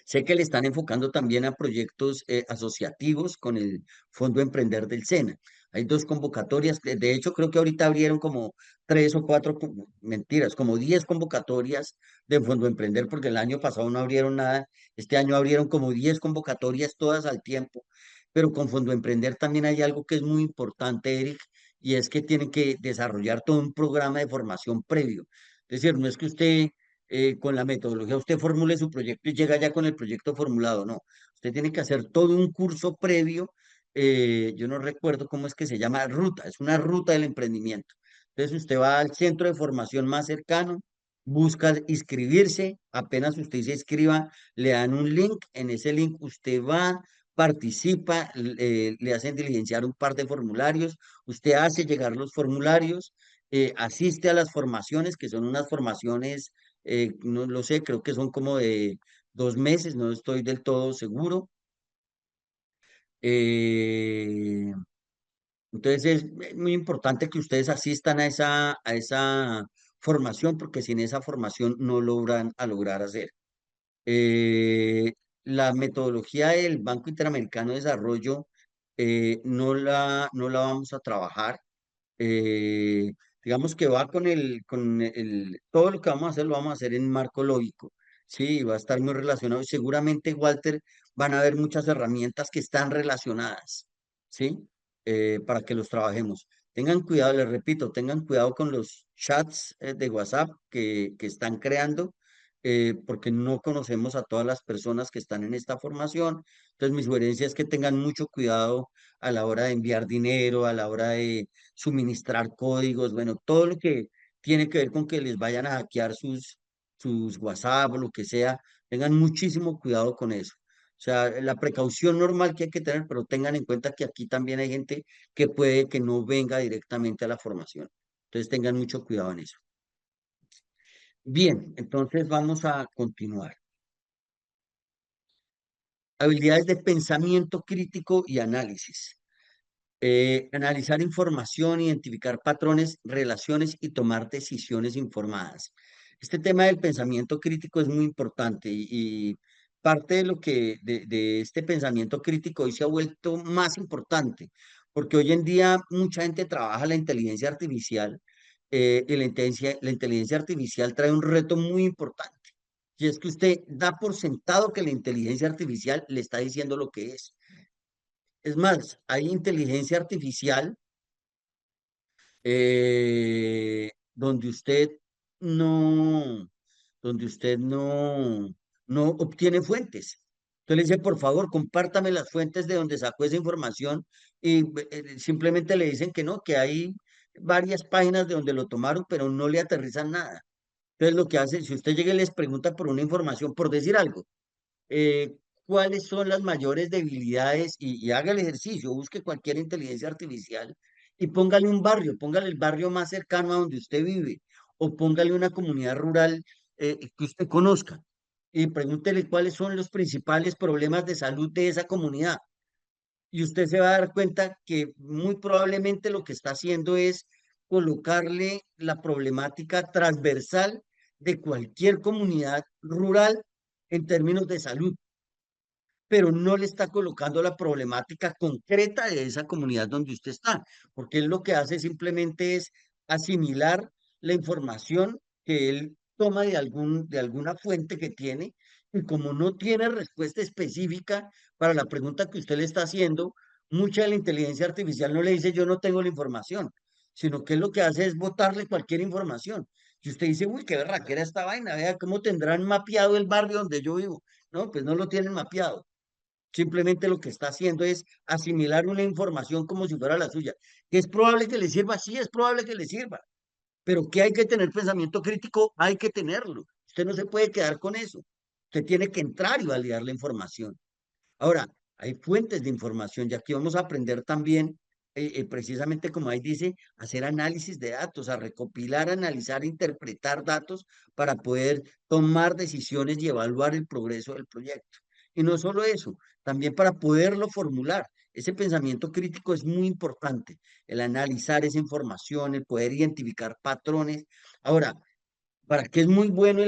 B: Sé que le están enfocando también a proyectos asociativos con el Fondo Emprender del SENA. Hay dos convocatorias, de hecho creo que ahorita abrieron como tres o cuatro, mentiras, como 10 convocatorias de Fondo Emprender, porque el año pasado no abrieron nada, este año abrieron como 10 convocatorias todas al tiempo, pero con Fondo Emprender también hay algo que es muy importante, Eric, y es que tienen que desarrollar todo un programa de formación previo. Es decir, no es que usted con la metodología, usted formule su proyecto y llega ya con el proyecto formulado. No, usted tiene que hacer todo un curso previo. Yo no recuerdo cómo es que se llama ruta, es una ruta del emprendimiento. Entonces usted va al centro de formación más cercano, busca inscribirse, apenas usted se inscriba, le dan un link, en ese link usted va, participa, le hacen diligenciar un par de formularios, usted hace llegar los formularios, asiste a las formaciones, que son unas formaciones, no lo sé, creo que son como de 2 meses, no estoy del todo seguro. Eh, entonces es muy importante que ustedes asistan a esa formación, porque sin esa formación no logran a lograr hacer. Eh, la metodología del Banco Interamericano de Desarrollo no la vamos a trabajar. eh, digamos que va todo lo que vamos a hacer lo vamos a hacer en marco lógico, sí, va a estar muy relacionado y seguramente, Walter, van a haber muchas herramientas que están relacionadas, sí, para que los trabajemos. Tengan cuidado, les repito, tengan cuidado con los chats de WhatsApp que están creando, porque no conocemos a todas las personas que están en esta formación. Entonces, mi sugerencia es que tengan mucho cuidado a la hora de enviar dinero, a la hora de suministrar códigos, bueno, todo lo que tiene que ver con que les vayan a hackear sus WhatsApp o lo que sea, tengan muchísimo cuidado con eso. O sea, la precaución normal que hay que tener, pero tengan en cuenta que aquí también hay gente que puede que no venga directamente a la formación. Entonces tengan mucho cuidado en eso. Bien, entonces vamos a continuar. Habilidades de pensamiento crítico y análisis. Analizar información, identificar patrones, relaciones y tomar decisiones informadas. Este tema del pensamiento crítico es muy importante y parte de de este pensamiento crítico hoy se ha vuelto más importante, porque hoy en día mucha gente trabaja la inteligencia artificial, y la inteligencia artificial trae un reto muy importante. Y es que usted da por sentado que la inteligencia artificial le está diciendo lo que es. Es más, hay inteligencia artificial donde no, donde usted no obtiene fuentes. Entonces le dice, por favor, compártame las fuentes de donde sacó esa información y simplemente le dicen que no, que hay varias páginas de donde lo tomaron, pero no le aterrizan nada. Entonces lo que hace, si usted llega y les pregunta por una información, por decir algo, eh, cuáles son las mayores debilidades y haga el ejercicio, busque cualquier inteligencia artificial y póngale un barrio, póngale el barrio más cercano a donde usted vive o póngale una comunidad rural que usted conozca y pregúntele cuáles son los principales problemas de salud de esa comunidad. Y usted se va a dar cuenta que muy probablemente lo que está haciendo es colocarle la problemática transversal de cualquier comunidad rural en términos de salud, pero no le está colocando la problemática concreta de esa comunidad donde usted está, porque él lo que hace simplemente es asimilar la información que él toma de alguna fuente que tiene, y como no tiene respuesta específica para la pregunta que usted le está haciendo, mucha de la inteligencia artificial no le dice yo no tengo la información, sino que él lo que hace es botarle cualquier información. Y usted dice, uy, qué berraquera esta vaina, vea cómo tendrán mapeado el barrio donde yo vivo. No, pues no lo tienen mapeado. Simplemente lo que está haciendo es asimilar una información como si fuera la suya. ¿Que es probable que le sirva? Sí, es probable que le sirva. Pero que hay que tener pensamiento crítico, hay que tenerlo. Usted no se puede quedar con eso. Usted tiene que entrar y validar la información. Ahora, hay fuentes de información y aquí vamos a aprender también, precisamente como ahí dice, hacer análisis de datos, a recopilar, analizar, interpretar datos para poder tomar decisiones y evaluar el progreso del proyecto. Y no solo eso, también para poderlo formular. Ese pensamiento crítico es muy importante, el analizar esa información, el poder identificar patrones. Ahora, ¿para qué es muy bueno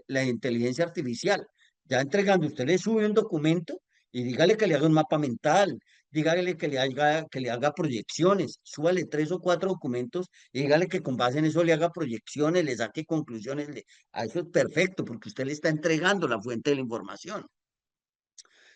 B: la inteligencia artificial? Ya entregando, usted le sube un documento y dígale que le haga un mapa mental, dígale que le haga proyecciones, súbale 3 o 4 documentos y dígale que con base en eso le haga proyecciones, le saque conclusiones. A eso es perfecto, porque usted le está entregando la fuente de la información.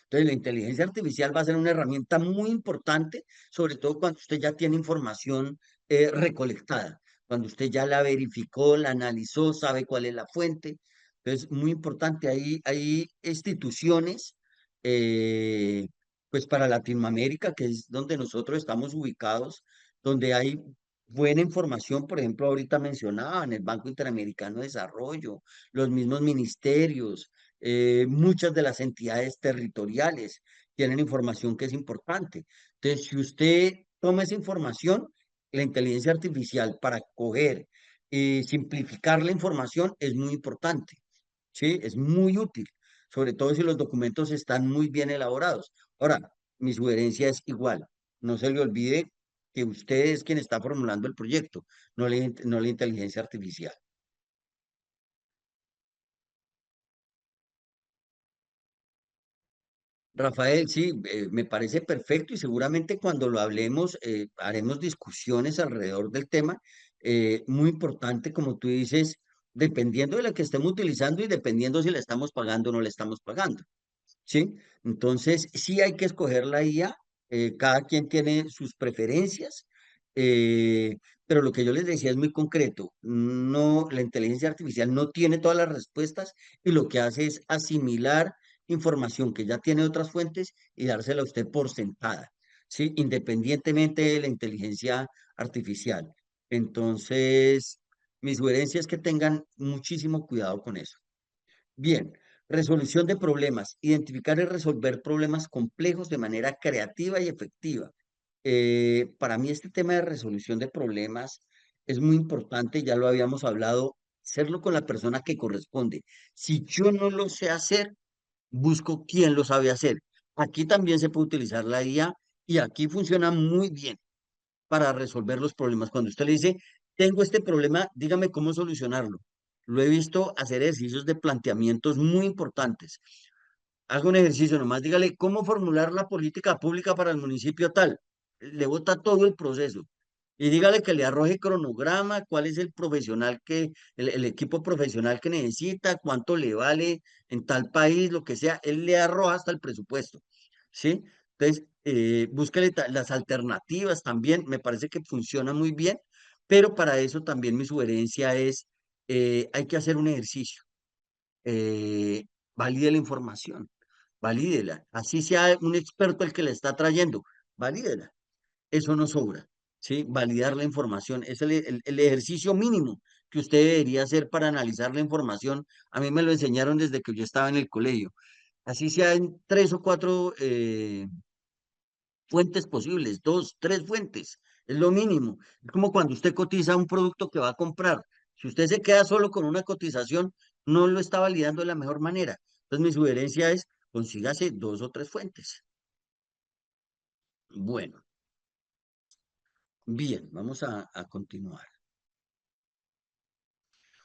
B: Entonces, la inteligencia artificial va a ser una herramienta muy importante, sobre todo cuando usted ya tiene información recolectada, cuando usted ya la verificó, la analizó, sabe cuál es la fuente. Entonces, muy importante, hay instituciones, eh, pues para Latinoamérica, que es donde nosotros estamos ubicados, donde hay buena información, por ejemplo, ahorita mencionaban el Banco Interamericano de Desarrollo, los mismos ministerios, muchas de las entidades territoriales tienen información que es importante. Entonces, si usted toma esa información, la inteligencia artificial para coger y simplificar la información es muy importante, ¿sí? Es muy útil, sobre todo si los documentos están muy bien elaborados. Ahora, mi sugerencia es igual, no se le olvide que usted es quien está formulando el proyecto, no la inteligencia artificial. Rafael, sí, me parece perfecto y seguramente cuando lo hablemos haremos discusiones alrededor del tema. Muy importante, como tú dices, dependiendo de la que estemos utilizando y dependiendo si la estamos pagando o no la estamos pagando. ¿Sí? Entonces, sí hay que escoger la IA, cada quien tiene sus preferencias, eh, pero lo que yo les decía es muy concreto, no, la inteligencia artificial no tiene todas las respuestas y lo que hace es asimilar información que ya tiene de otras fuentes y dársela a usted por sentada, ¿sí? Independientemente de la inteligencia artificial. Entonces, mi sugerencia es que tengan muchísimo cuidado con eso. Bien, resolución de problemas. Identificar y resolver problemas complejos de manera creativa y efectiva. Para mí este tema de resolución de problemas es muy importante, ya lo habíamos hablado, hacerlo con la persona que corresponde. Si yo no lo sé hacer, busco quién lo sabe hacer. Aquí también se puede utilizar la IA y aquí funciona muy bien para resolver los problemas. Cuando usted le dice, tengo este problema, dígame cómo solucionarlo. Lo he visto hacer ejercicios de planteamientos muy importantes. Haga un ejercicio nomás, dígale cómo formular la política pública para el municipio tal. Le bota todo el proceso. Y dígale que le arroje cronograma, cuál es el profesional el equipo profesional que necesita, cuánto le vale en tal país, lo que sea. Él le arroja hasta el presupuesto. ¿Sí? Entonces, búsquele las alternativas también. Me parece que funciona muy bien. Pero para eso también mi sugerencia es, hay que hacer un ejercicio. eh, Valide la información, valídela. Así sea un experto el que le está trayendo, valídela. Eso no sobra, ¿sí? Validar la información es el ejercicio mínimo que usted debería hacer para analizar la información. A mí me lo enseñaron desde que yo estaba en el colegio. Así sea en tres o cuatro fuentes posibles, dos, tres fuentes, es lo mínimo. Es como cuando usted cotiza un producto que va a comprar. Si usted se queda solo con una cotización, no lo está validando de la mejor manera. Entonces, mi sugerencia es, consígase dos o tres fuentes. Bueno, bien, vamos a continuar.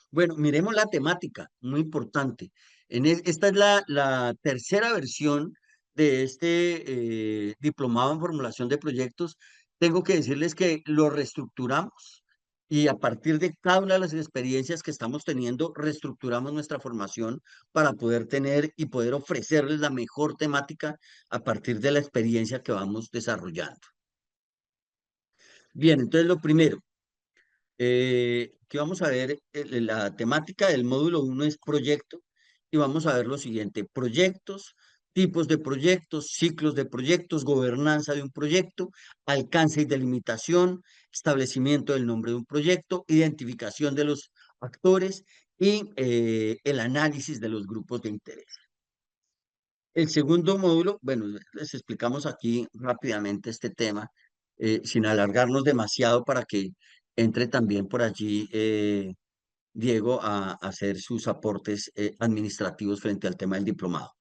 B: Bueno, miremos la temática, muy importante. Esta es la tercera versión de este diplomado en formulación de proyectos. Tengo que decirles que lo reestructuramos y a partir de cada una de las experiencias que estamos teniendo, reestructuramos nuestra formación para poder tener y poder ofrecerles la mejor temática a partir de la experiencia que vamos desarrollando. Bien, entonces lo primero. Que vamos a ver, la temática del módulo uno es proyecto y vamos a ver lo siguiente, proyectos, tipos de proyectos, ciclos de proyectos, gobernanza de un proyecto, alcance y delimitación, establecimiento del nombre de un proyecto, identificación de los actores y el análisis de los grupos de interés. El segundo módulo, bueno, les explicamos aquí rápidamente este tema, sin alargarnos demasiado para que entre también por allí Diego a hacer sus aportes administrativos frente al tema del diplomado.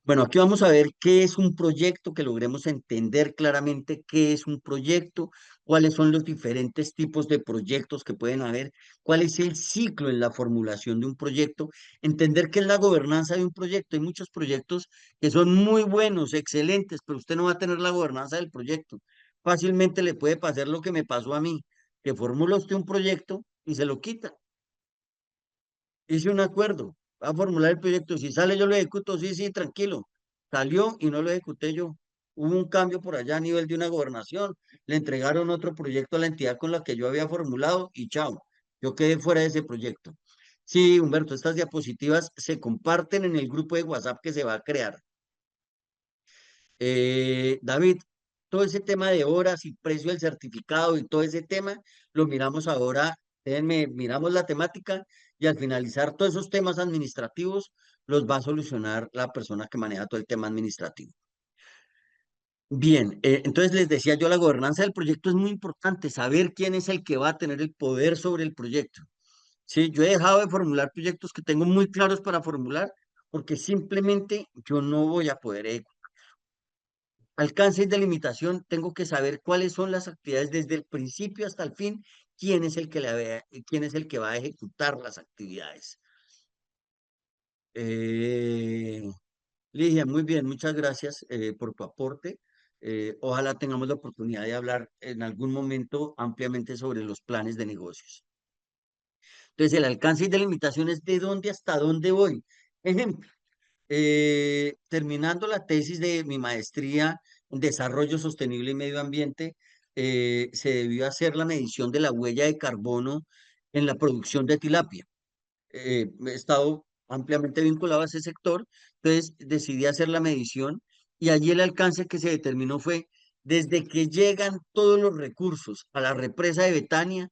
B: Bueno, aquí vamos a ver qué es un proyecto, que logremos entender claramente qué es un proyecto, cuáles son los diferentes tipos de proyectos que pueden haber, cuál es el ciclo en la formulación de un proyecto, entender qué es la gobernanza de un proyecto. Hay muchos proyectos que son muy buenos, excelentes, pero usted no va a tener la gobernanza del proyecto. Fácilmente le puede pasar lo que me pasó a mí, que formula usted un proyecto y se lo quita. Hice un acuerdo, va a formular el proyecto, si sale yo lo ejecuto, sí, sí, tranquilo. Salió y no lo ejecuté yo. Hubo un cambio por allá a nivel de una gobernación, le entregaron otro proyecto a la entidad con la que yo había formulado y chao, yo quedé fuera de ese proyecto. Sí, Humberto, estas diapositivas se comparten en el grupo de WhatsApp que se va a crear. David, todo ese tema de horas y precio del certificado y todo ese tema, lo miramos ahora. Déjenme, miramos la temática y al finalizar todos esos temas administrativos los va a solucionar la persona que maneja todo el tema administrativo. Bien, entonces les decía yo, la gobernanza del proyecto es muy importante, saber quién es el que va a tener el poder sobre el proyecto. Sí, yo he dejado de formular proyectos que tengo muy claros para formular porque simplemente yo no voy a poder. Alcance y delimitación, tengo que saber cuáles son las actividades desde el principio hasta el fin, quién es el que quién es el que va a ejecutar las actividades. Eh, Ligia, muy bien, muchas gracias por tu aporte. Ojalá tengamos la oportunidad de hablar en algún momento ampliamente sobre los planes de negocios. Entonces, el alcance y delimitación es de dónde hasta dónde voy. Ejemplo, terminando la tesis de mi maestría en Desarrollo Sostenible y Medio Ambiente, se debió hacer la medición de la huella de carbono en la producción de tilapia. He estado ampliamente vinculado a ese sector, entonces decidí hacer la medición y allí el alcance que se determinó fue desde que llegan todos los recursos a la represa de Betania,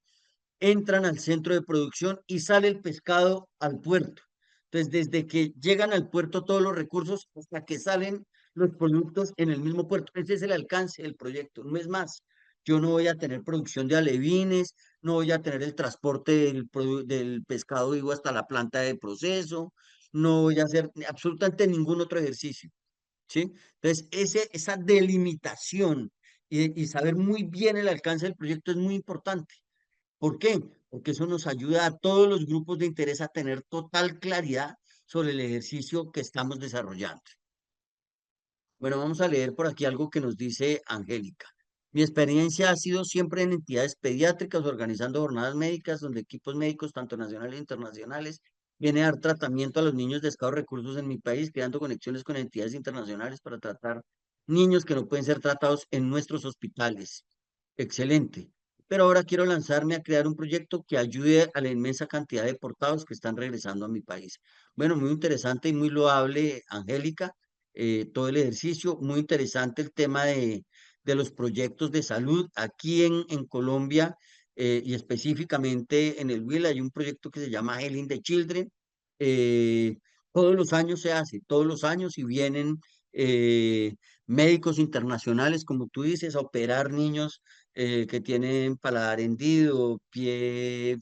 B: entran al centro de producción y sale el pescado al puerto. Entonces, desde que llegan al puerto todos los recursos hasta que salen los productos en el mismo puerto. Ese es el alcance del proyecto, no es más. Yo no voy a tener producción de alevines, no voy a tener el transporte del pescado vivo hasta la planta de proceso, no voy a hacer absolutamente ningún otro ejercicio, ¿sí? Entonces, esa delimitación y saber muy bien el alcance del proyecto es muy importante. ¿Por qué? Porque eso nos ayuda a todos los grupos de interés a tener total claridad sobre el ejercicio que estamos desarrollando. Bueno, vamos a leer por aquí algo que nos dice Angélica. Mi experiencia ha sido siempre en entidades pediátricas, organizando jornadas médicas, donde equipos médicos, tanto nacionales e internacionales, vienen a dar tratamiento a los niños de escasos recursos en mi país, creando conexiones con entidades internacionales para tratar niños que no pueden ser tratados en nuestros hospitales. Excelente. Pero ahora quiero lanzarme a crear un proyecto que ayude a la inmensa cantidad de deportados que están regresando a mi país. Bueno, muy interesante y muy loable, Angélica, todo el ejercicio. Muy interesante el tema de los proyectos de salud. Aquí en Colombia y específicamente en el Huila hay un proyecto que se llama Healing the Children. Eh, todos los años se hace, todos los años y vienen médicos internacionales, como tú dices, a operar niños que tienen paladar hendido, pie,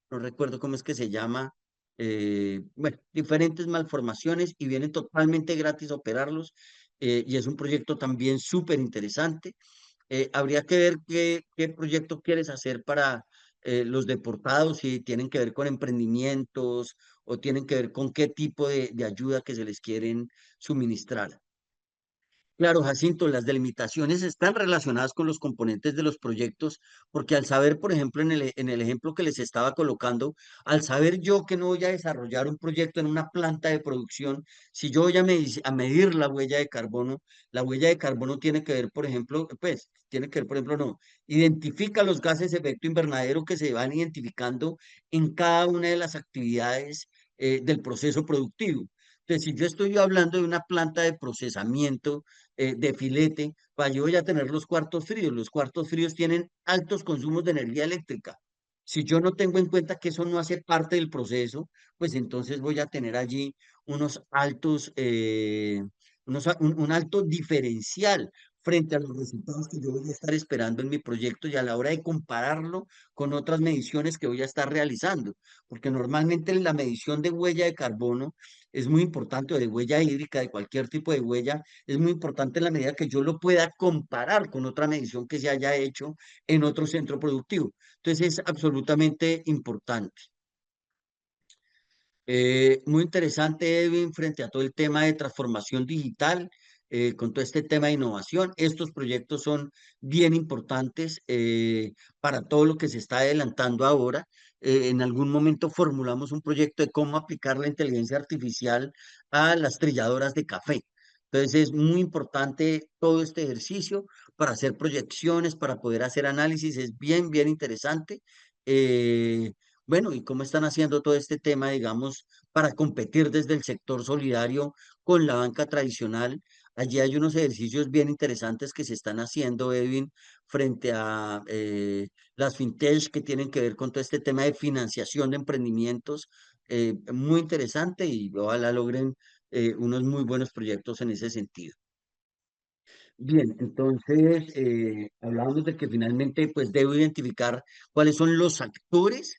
B: no recuerdo cómo es que se llama, bueno, diferentes malformaciones y vienen totalmente gratis a operarlos y es un proyecto también súper interesante. Habría que ver qué proyecto quieres hacer para los deportados, si tienen que ver con emprendimientos o tienen que ver con qué tipo de ayuda que se les quieren suministrar. Claro, Jacinto, las delimitaciones están relacionadas con los componentes de los proyectos, porque al saber, por ejemplo, en el ejemplo que les estaba colocando, al saber yo que no voy a desarrollar un proyecto en una planta de producción, si yo voy a medir la huella de carbono tiene que ver, por ejemplo, pues, tiene que ver, por ejemplo, no, identifica los gases de efecto invernadero que se van identificando en cada una de las actividades del proceso productivo. Entonces, si yo estoy hablando de una planta de procesamiento, de filete, para yo voy a tener los cuartos fríos. Los cuartos fríos tienen altos consumos de energía eléctrica. Si yo no tengo en cuenta que eso no hace parte del proceso, pues entonces voy a tener allí unos altos, un alto diferencial frente a los resultados que yo voy a estar esperando en mi proyecto y a la hora de compararlo con otras mediciones que voy a estar realizando. Porque normalmente la medición de huella de carbono es muy importante, o de huella hídrica, de cualquier tipo de huella, es muy importante en la medida que yo lo pueda comparar con otra medición que se haya hecho en otro centro productivo. Entonces es absolutamente importante. Muy interesante, Edwin, frente a todo el tema de transformación digital, con todo este tema de innovación. Estos proyectos son bien importantes para todo lo que se está adelantando ahora. En algún momento formulamos un proyecto de cómo aplicar la inteligencia artificial a las trilladoras de café. Entonces es muy importante todo este ejercicio para hacer proyecciones, para poder hacer análisis. Es bien, bien interesante. Eh, bueno, ¿y cómo están haciendo todo este tema, digamos, para competir desde el sector solidario con la banca tradicional? Allí hay unos ejercicios bien interesantes que se están haciendo, Edwin, frente a las fintech que tienen que ver con todo este tema de financiación de emprendimientos. Muy interesante y ojalá logren unos muy buenos proyectos en ese sentido. Bien, entonces hablábamos de que finalmente pues debo identificar cuáles son los actores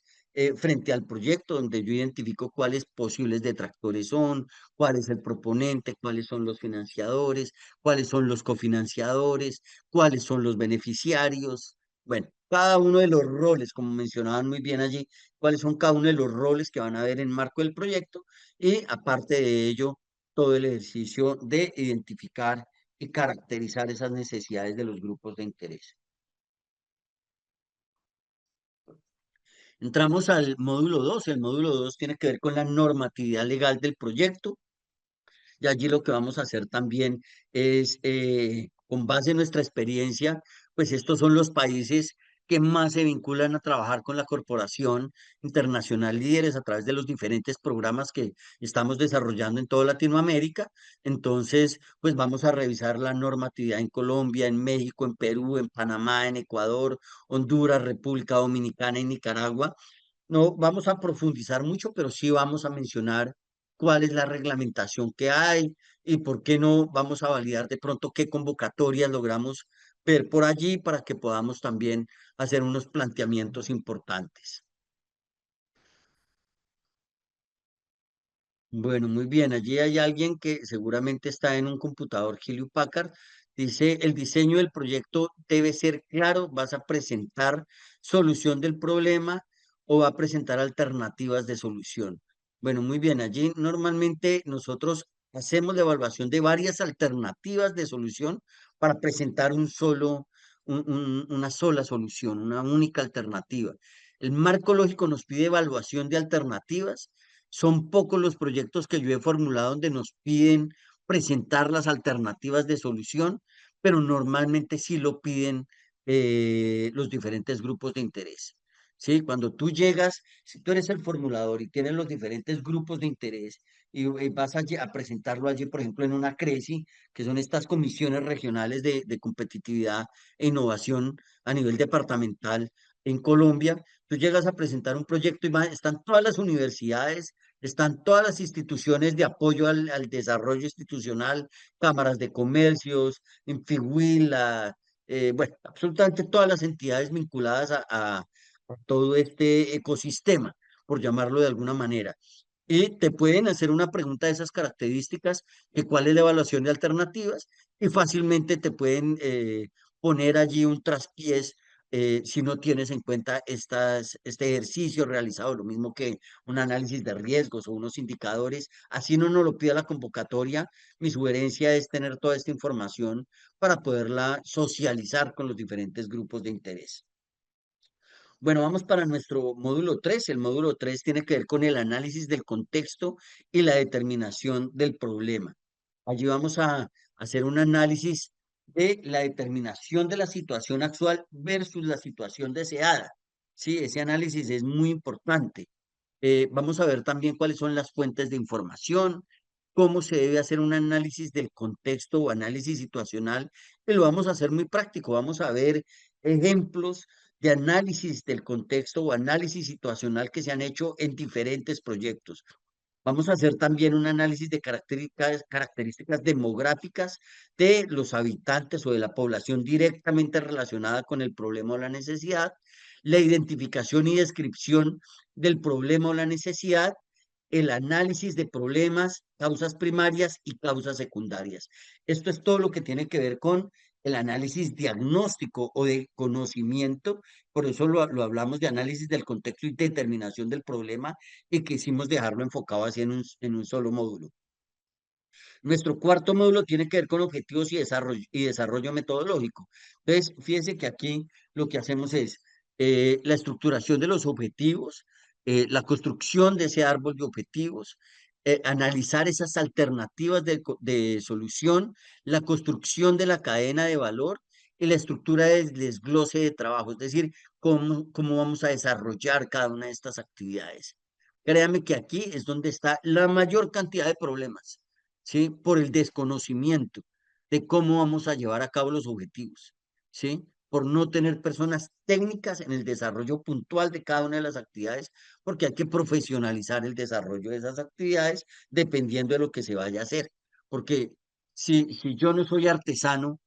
B: frente al proyecto, donde yo identifico cuáles posibles detractores son, cuál es el proponente, cuáles son los financiadores, cuáles son los cofinanciadores, cuáles son los beneficiarios. Bueno, cada uno de los roles, como mencionaban muy bien allí, cuáles son cada uno de los roles que van a haber en marco del proyecto y aparte de ello, todo el ejercicio de identificar y caracterizar esas necesidades de los grupos de interés. Entramos al módulo 2. El módulo 2 tiene que ver con la normatividad legal del proyecto. Y allí lo que vamos a hacer también es, con base en nuestra experiencia, pues estos son los países que más se vinculan a trabajar con la Corporación Internacional Líderes a través de los diferentes programas que estamos desarrollando en toda Latinoamérica. Entonces, pues vamos a revisar la normatividad en Colombia, en México, en Perú, en Panamá, en Ecuador, Honduras, República Dominicana y Nicaragua. No vamos a profundizar mucho, pero sí vamos a mencionar cuál es la reglamentación que hay y por qué no vamos a validar de pronto qué convocatorias logramos ver por allí para que podamos también hacer unos planteamientos importantes. Bueno, muy bien. Allí hay alguien que seguramente está en un computador Hewlett Packard. Dice, el diseño del proyecto debe ser claro. ¿Vas a presentar solución del problema o va a presentar alternativas de solución? Bueno, muy bien. Allí normalmente nosotros hacemos la evaluación de varias alternativas de solución para presentar una sola solución, una única alternativa. El marco lógico nos pide evaluación de alternativas. Son pocos los proyectos que yo he formulado donde nos piden presentar las alternativas de solución, pero normalmente sí lo piden los diferentes grupos de interés. ¿Sí? Cuando tú llegas, si tú eres el formulador y tienes los diferentes grupos de interés y vas a presentarlo allí, por ejemplo, en una CRECI, que son estas comisiones regionales de competitividad e innovación a nivel departamental en Colombia, tú llegas a presentar un proyecto y están todas las universidades, están todas las instituciones de apoyo al desarrollo institucional, cámaras de comercios, Figuila, bueno, absolutamente todas las entidades vinculadas a todo este ecosistema, por llamarlo de alguna manera. Y te pueden hacer una pregunta de esas características, que cuál es la evaluación de alternativas, y fácilmente te pueden poner allí un traspiés si no tienes en cuenta este ejercicio realizado, lo mismo que un análisis de riesgos o unos indicadores. Así no nos lo pida la convocatoria. Mi sugerencia es tener toda esta información para poderla socializar con los diferentes grupos de interés. Bueno, vamos para nuestro módulo 3. El módulo 3 tiene que ver con el análisis del contexto y la determinación del problema. Allí vamos a hacer un análisis de la determinación de la situación actual versus la situación deseada. Sí, ese análisis es muy importante. Vamos a ver también cuáles son las fuentes de información, cómo se debe hacer un análisis del contexto o análisis situacional, y lo vamos a hacer muy práctico. Vamos a ver ejemplos de análisis del contexto o análisis situacional que se han hecho en diferentes proyectos. Vamos a hacer también un análisis de características demográficas de los habitantes o de la población directamente relacionada con el problema o la necesidad, la identificación y descripción del problema o la necesidad, el análisis de problemas, causas primarias y causas secundarias. Esto es todo lo que tiene que ver con el análisis diagnóstico o de conocimiento, por eso lo hablamos de análisis del contexto y determinación del problema y quisimos dejarlo enfocado así en un solo módulo. Nuestro cuarto módulo tiene que ver con objetivos y desarrollo metodológico. Entonces, fíjense que aquí lo que hacemos es la estructuración de los objetivos, la construcción de ese árbol de objetivos, analizar esas alternativas de solución, la construcción de la cadena de valor y la estructura del desglose de trabajo, es decir, cómo vamos a desarrollar cada una de estas actividades. Créame que aquí es donde está la mayor cantidad de problemas. ¿Sí? Por el desconocimiento de cómo vamos a llevar a cabo los objetivos, ¿sí? Por no tener personas técnicas en el desarrollo puntual de cada una de las actividades, porque hay que profesionalizar el desarrollo de esas actividades dependiendo de lo que se vaya a hacer. Porque si yo no soy artesano,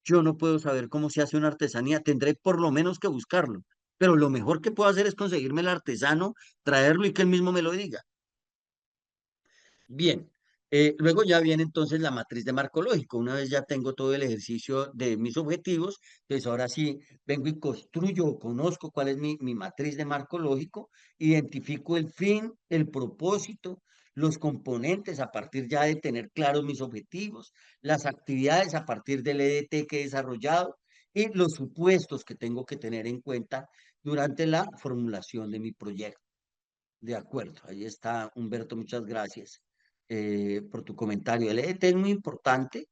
B: yo no puedo saber cómo se hace una artesanía, tendré por lo menos que buscarlo. Pero lo mejor que puedo hacer es conseguirme el artesano, traerlo y que él mismo me lo diga. Bien, luego ya viene entonces la matriz de marco lógico. Una vez ya tengo todo el ejercicio de mis objetivos, entonces ahora sí vengo y construyo o conozco cuál es mi matriz de marco lógico, identifico el fin, el propósito, los componentes a partir ya de tener claros mis objetivos, las actividades a partir del EDT que he desarrollado y los supuestos que tengo que tener en cuenta durante la formulación de mi proyecto. De acuerdo, ahí está Humberto, muchas gracias por tu comentario. El EDT es muy importante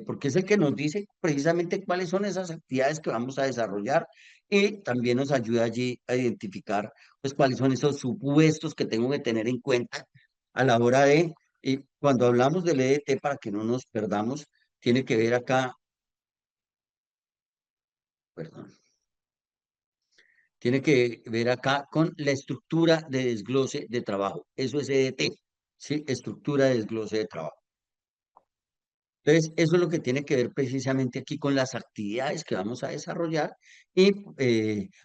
B: porque es el que nos dice precisamente cuáles son esas actividades que vamos a desarrollar y también nos ayuda allí a identificar pues cuáles son esos supuestos que tengo que tener en cuenta a la hora de, y cuando hablamos del EDT para que no nos perdamos, tiene que ver acá, perdón, tiene que ver acá con la estructura de desglose de trabajo. Eso es EDT, ¿sí? Estructura de desglose de trabajo. Entonces, eso es lo que tiene que ver precisamente aquí con las actividades que vamos a desarrollar y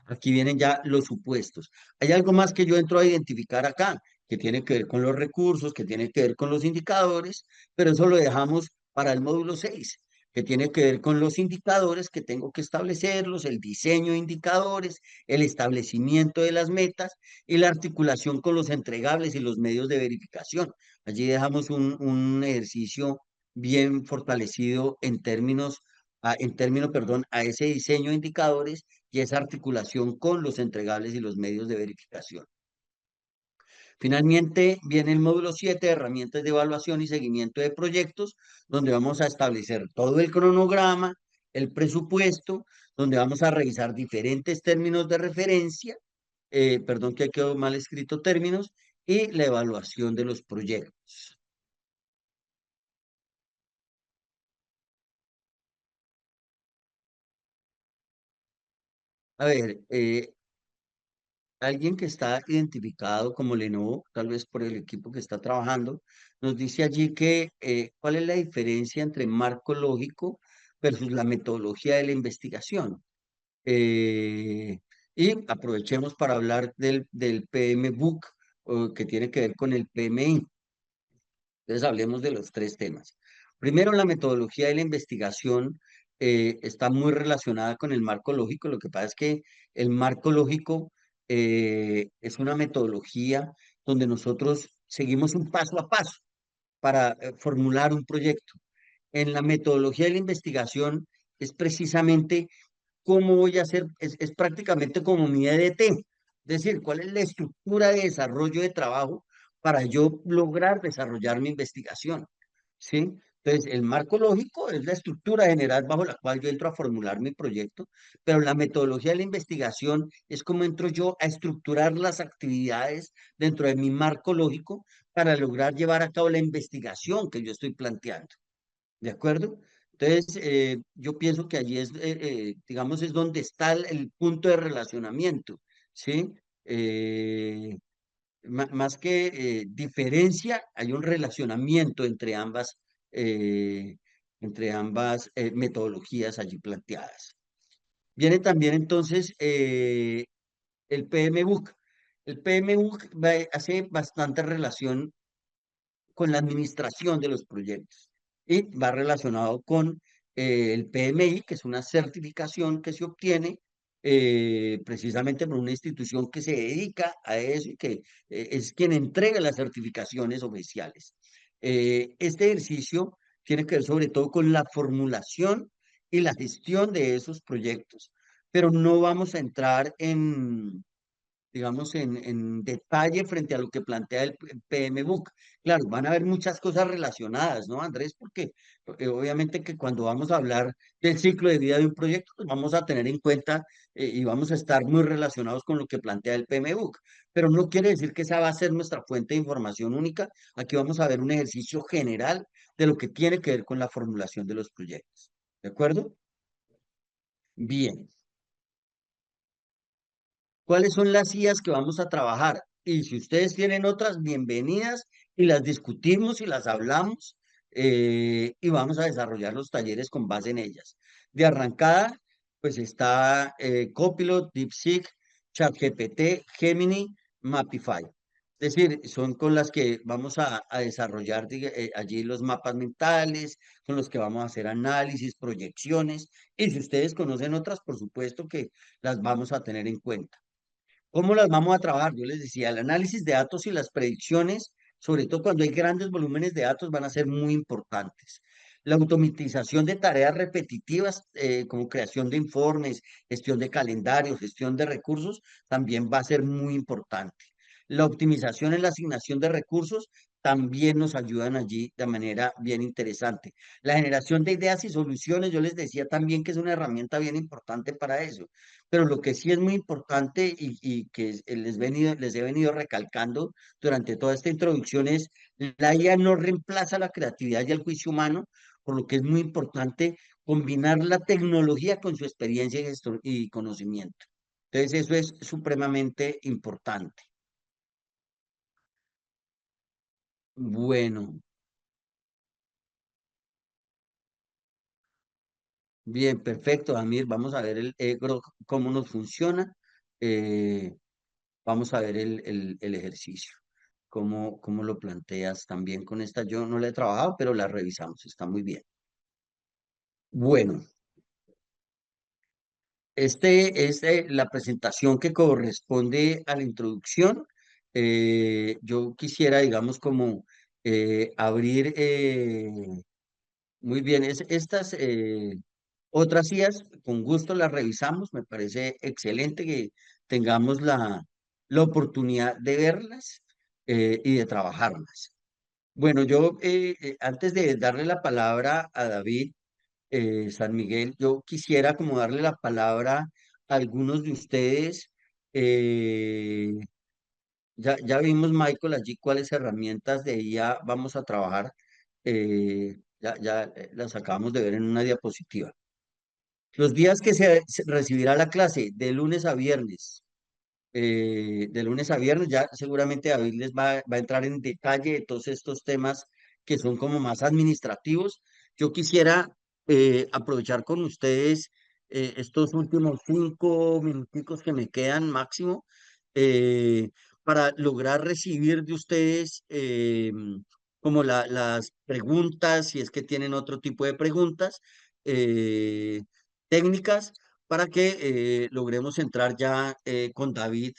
B: aquí vienen ya los supuestos. Hay algo más que yo entro a identificar acá, que tiene que ver con los recursos, que tiene que ver con los indicadores, pero eso lo dejamos para el módulo 6, que tiene que ver con los indicadores que tengo que establecerlos, el diseño de indicadores, el establecimiento de las metas y la articulación con los entregables y los medios de verificación. Allí dejamos un ejercicio bien fortalecido en términos, perdón, a ese diseño de indicadores y esa articulación con los entregables y los medios de verificación. Finalmente viene el módulo 7, herramientas de evaluación y seguimiento de proyectos, donde vamos a establecer todo el cronograma, el presupuesto, donde vamos a revisar diferentes términos de referencia, perdón que quedó mal escrito términos, y la evaluación de los proyectos. A ver, alguien que está identificado como Lenovo, tal vez por el equipo que está trabajando, nos dice allí que cuál es la diferencia entre marco lógico versus la metodología de la investigación. Eh, y aprovechemos para hablar del PMBOK, que tiene que ver con el PMI. Entonces hablemos de los tres temas. Primero, la metodología de la investigación está muy relacionada con el marco lógico. Lo que pasa es que el marco lógico es una metodología donde nosotros seguimos un paso a paso para formular un proyecto. En la metodología de la investigación es precisamente cómo voy a hacer, es prácticamente como mi EDT, es decir, cuál es la estructura de desarrollo de trabajo para yo lograr desarrollar mi investigación, ¿sí? Entonces, el marco lógico es la estructura general bajo la cual yo entro a formular mi proyecto, pero la metodología de la investigación es cómo entro yo a estructurar las actividades dentro de mi marco lógico para lograr llevar a cabo la investigación que yo estoy planteando. ¿De acuerdo? Entonces, yo pienso que allí es, digamos, es donde está el punto de relacionamiento, ¿sí? Eh, Más que diferencia, hay un relacionamiento entre ambas metodologías allí planteadas. Viene también entonces el PMBOK. El PMBOK hace bastante relación con la administración de los proyectos y va relacionado con el PMI, que es una certificación que se obtiene precisamente por una institución que se dedica a eso y que es quien entrega las certificaciones oficiales. Este ejercicio tiene que ver sobre todo con la formulación y la gestión de esos proyectos, pero no vamos a entrar en digamos, en detalle frente a lo que plantea el PMBOK. Claro, van a haber muchas cosas relacionadas, ¿no, Andrés? Porque obviamente que cuando vamos a hablar del ciclo de vida de un proyecto, pues vamos a tener en cuenta y vamos a estar muy relacionados con lo que plantea el PMBOK. Pero no quiere decir que esa va a ser nuestra fuente de información única. Aquí vamos a ver un ejercicio general de lo que tiene que ver con la formulación de los proyectos. ¿De acuerdo? Bien. ¿Cuáles son las IAs que vamos a trabajar? Y si ustedes tienen otras, bienvenidas y las discutimos y las hablamos. y vamos a desarrollar los talleres con base en ellas. De arrancada, pues está Copilot, DeepSeek, ChatGPT, Gemini, Mapify. Es decir, son con las que vamos a desarrollar allí los mapas mentales, con los que vamos a hacer análisis, proyecciones, y si ustedes conocen otras, por supuesto que las vamos a tener en cuenta. ¿Cómo las vamos a trabajar? Yo les decía, el análisis de datos y las predicciones, sobre todo cuando hay grandes volúmenes de datos, van a ser muy importantes. La automatización de tareas repetitivas, como creación de informes, gestión de calendarios, gestión de recursos, también va a ser muy importante. La optimización en la asignación de recursos también nos ayudan allí de manera bien interesante. La generación de ideas y soluciones, yo les decía también que es una herramienta bien importante para eso. Pero lo que sí es muy importante y que les he venido recalcando durante toda esta introducción es la IA no reemplaza la creatividad y el juicio humano, por lo que es muy importante combinar la tecnología con su experiencia y conocimiento. Entonces, eso es supremamente importante. Bueno, bien, perfecto, Amir. Vamos a ver cómo nos funciona. Eh, Vamos a ver el ejercicio. ¿Cómo lo planteas también con esta? Yo no la he trabajado, pero la revisamos. Está muy bien. Bueno, este es la presentación que corresponde a la introducción. Yo quisiera, digamos, como abrir muy bien estas otras IAs, con gusto las revisamos. Me parece excelente que tengamos la oportunidad de verlas y de trabajarlas. Bueno, yo antes de darle la palabra a David San Miguel, yo quisiera como darle la palabra a algunos de ustedes. eh, ya vimos, Michael, allí cuáles herramientas de IA vamos a trabajar. Ya las acabamos de ver en una diapositiva. Los días que se recibirá la clase, de lunes a viernes. De lunes a viernes. Ya seguramente David va a entrar en detalle de todos estos temas que son como más administrativos. Yo quisiera aprovechar con ustedes estos últimos 5 minuticos que me quedan máximo eh, para lograr recibir de ustedes como las preguntas, si es que tienen otro tipo de preguntas eh, técnicas para que logremos entrar ya con David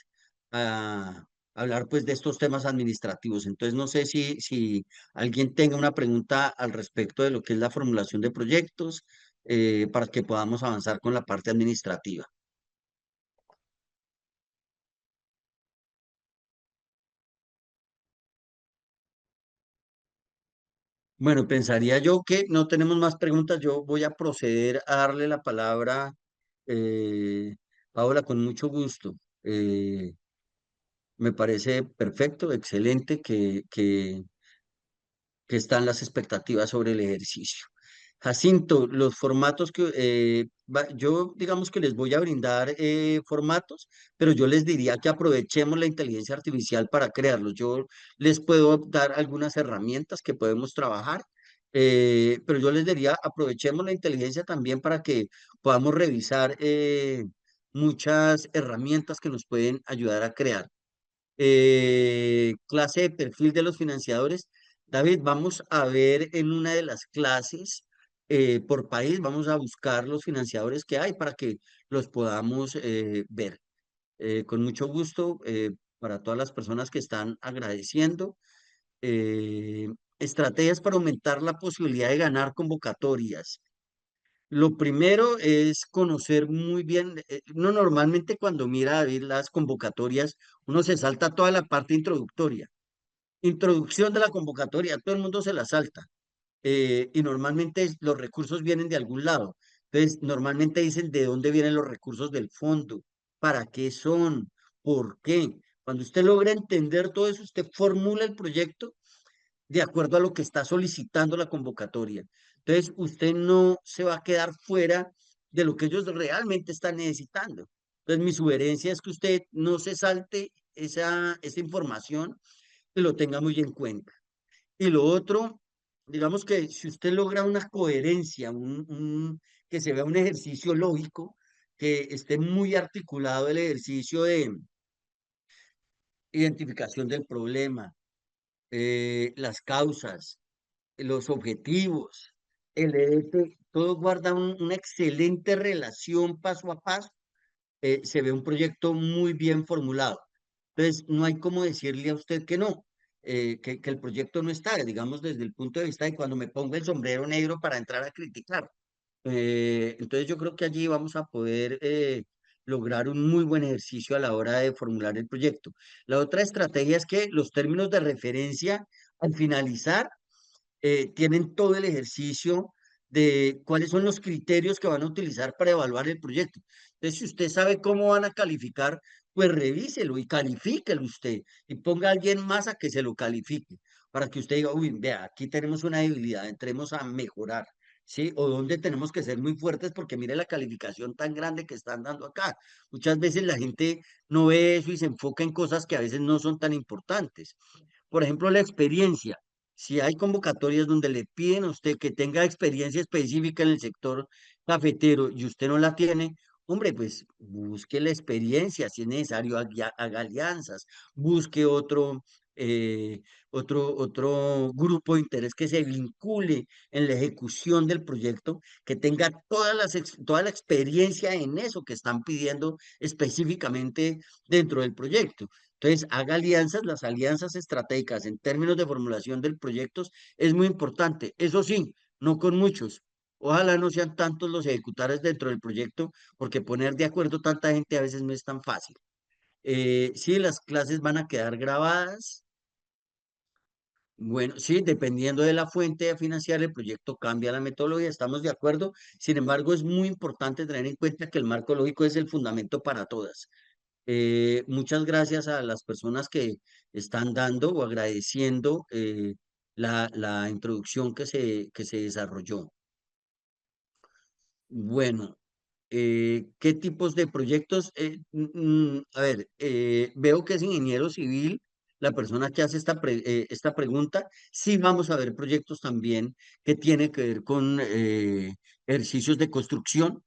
B: a hablar pues de estos temas administrativos. Entonces no sé si alguien tenga una pregunta al respecto de lo que es la formulación de proyectos para que podamos avanzar con la parte administrativa. Bueno, pensaría yo que no tenemos más preguntas. Yo voy a proceder a darle la palabra, eh, Paola, con mucho gusto. Me parece perfecto, excelente que están las expectativas sobre el ejercicio. Jacinto, los formatos que yo digamos que les voy a brindar formatos, pero yo les diría que aprovechemos la inteligencia artificial para crearlos. Yo les puedo dar algunas herramientas que podemos trabajar, pero yo les diría aprovechemos la inteligencia también para que podamos revisar muchas herramientas que nos pueden ayudar a crear. Clase de perfil de los financiadores. David, vamos a ver en una de las clases por país, vamos a buscar los financiadores que hay para que los podamos ver. Con mucho gusto para todas las personas que están agradeciendo. Eh, Estrategias para aumentar la posibilidad de ganar convocatorias. Lo primero es conocer muy bien, uno normalmente cuando mira David las convocatorias, uno se salta toda la parte introductoria. Introducción de la convocatoria, todo el mundo se la salta. Y normalmente los recursos vienen de algún lado. Entonces, normalmente dicen de dónde vienen los recursos del fondo, para qué son, por qué. Cuando usted logra entender todo eso, usted formula el proyecto de acuerdo a lo que está solicitando la convocatoria. Entonces, usted no se va a quedar fuera de lo que ellos realmente están necesitando. Entonces, mi sugerencia es que usted no se salte esa información y lo tenga muy en cuenta. Y lo otro digamos que si usted logra una coherencia, que se vea un ejercicio lógico, que esté muy articulado el ejercicio de identificación del problema, las causas, los objetivos, el EDP, todo guarda una excelente relación paso a paso, se ve un proyecto muy bien formulado. Entonces, no hay como decirle a usted que no, que el proyecto no está, digamos, desde el punto de vista de cuando me pongo el sombrero negro para entrar a criticar. Entonces, yo creo que allí vamos a poder lograr un muy buen ejercicio a la hora de formular el proyecto. La otra estrategia es que los términos de referencia al finalizar tienen todo el ejercicio de cuáles son los criterios que van a utilizar para evaluar el proyecto. Entonces, si usted sabe cómo van a calificar, pues revíselo y califíquelo usted y ponga a alguien más a que se lo califique para que usted diga, uy, vea, aquí tenemos una debilidad, entremos a mejorar. ¿Sí? O donde tenemos que ser muy fuertes porque mire la calificación tan grande que están dando acá. Muchas veces la gente no ve eso y se enfoca en cosas que a veces no son tan importantes. Por ejemplo, la experiencia. Si hay convocatorias donde le piden a usted que tenga experiencia específica en el sector cafetero y usted no la tiene, hombre, pues busque la experiencia, si es necesario, haga alianzas, busque eh, otro grupo de interés que se vincule en la ejecución del proyecto, que tenga toda la experiencia en eso que están pidiendo específicamente dentro del proyecto. Entonces, haga alianzas, las alianzas estratégicas en términos de formulación del proyecto es muy importante. Eso sí, no con muchos. Ojalá no sean tantos los ejecutores dentro del proyecto, porque poner de acuerdo tanta gente a veces no es tan fácil. Sí, las clases van a quedar grabadas. Bueno, sí, dependiendo de la fuente a financiar, el proyecto cambia la metodología, estamos de acuerdo. Sin embargo, es muy importante tener en cuenta que el marco lógico es el fundamento para todas. Muchas gracias a las personas que están dando o agradeciendo la introducción que se desarrolló. Bueno, ¿qué tipos de proyectos? A ver, veo que es ingeniero civil la persona que hace esta pregunta. Sí, vamos a ver proyectos también que tienen que ver con ejercicios de construcción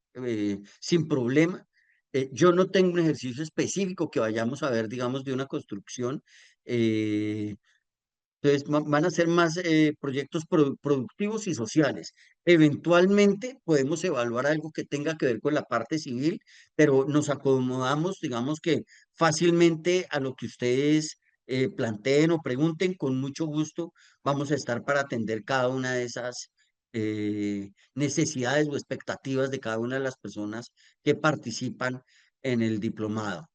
B: sin problema. Yo no tengo un ejercicio específico que vayamos a ver, digamos, de una construcción. eh, entonces, van a ser más proyectos productivos y sociales. Eventualmente podemos evaluar algo que tenga que ver con la parte civil, pero nos acomodamos, digamos que fácilmente a lo que ustedes planteen o pregunten, con mucho gusto vamos a estar para atender cada una de esas necesidades o expectativas de cada una de las personas que participan en el diplomado.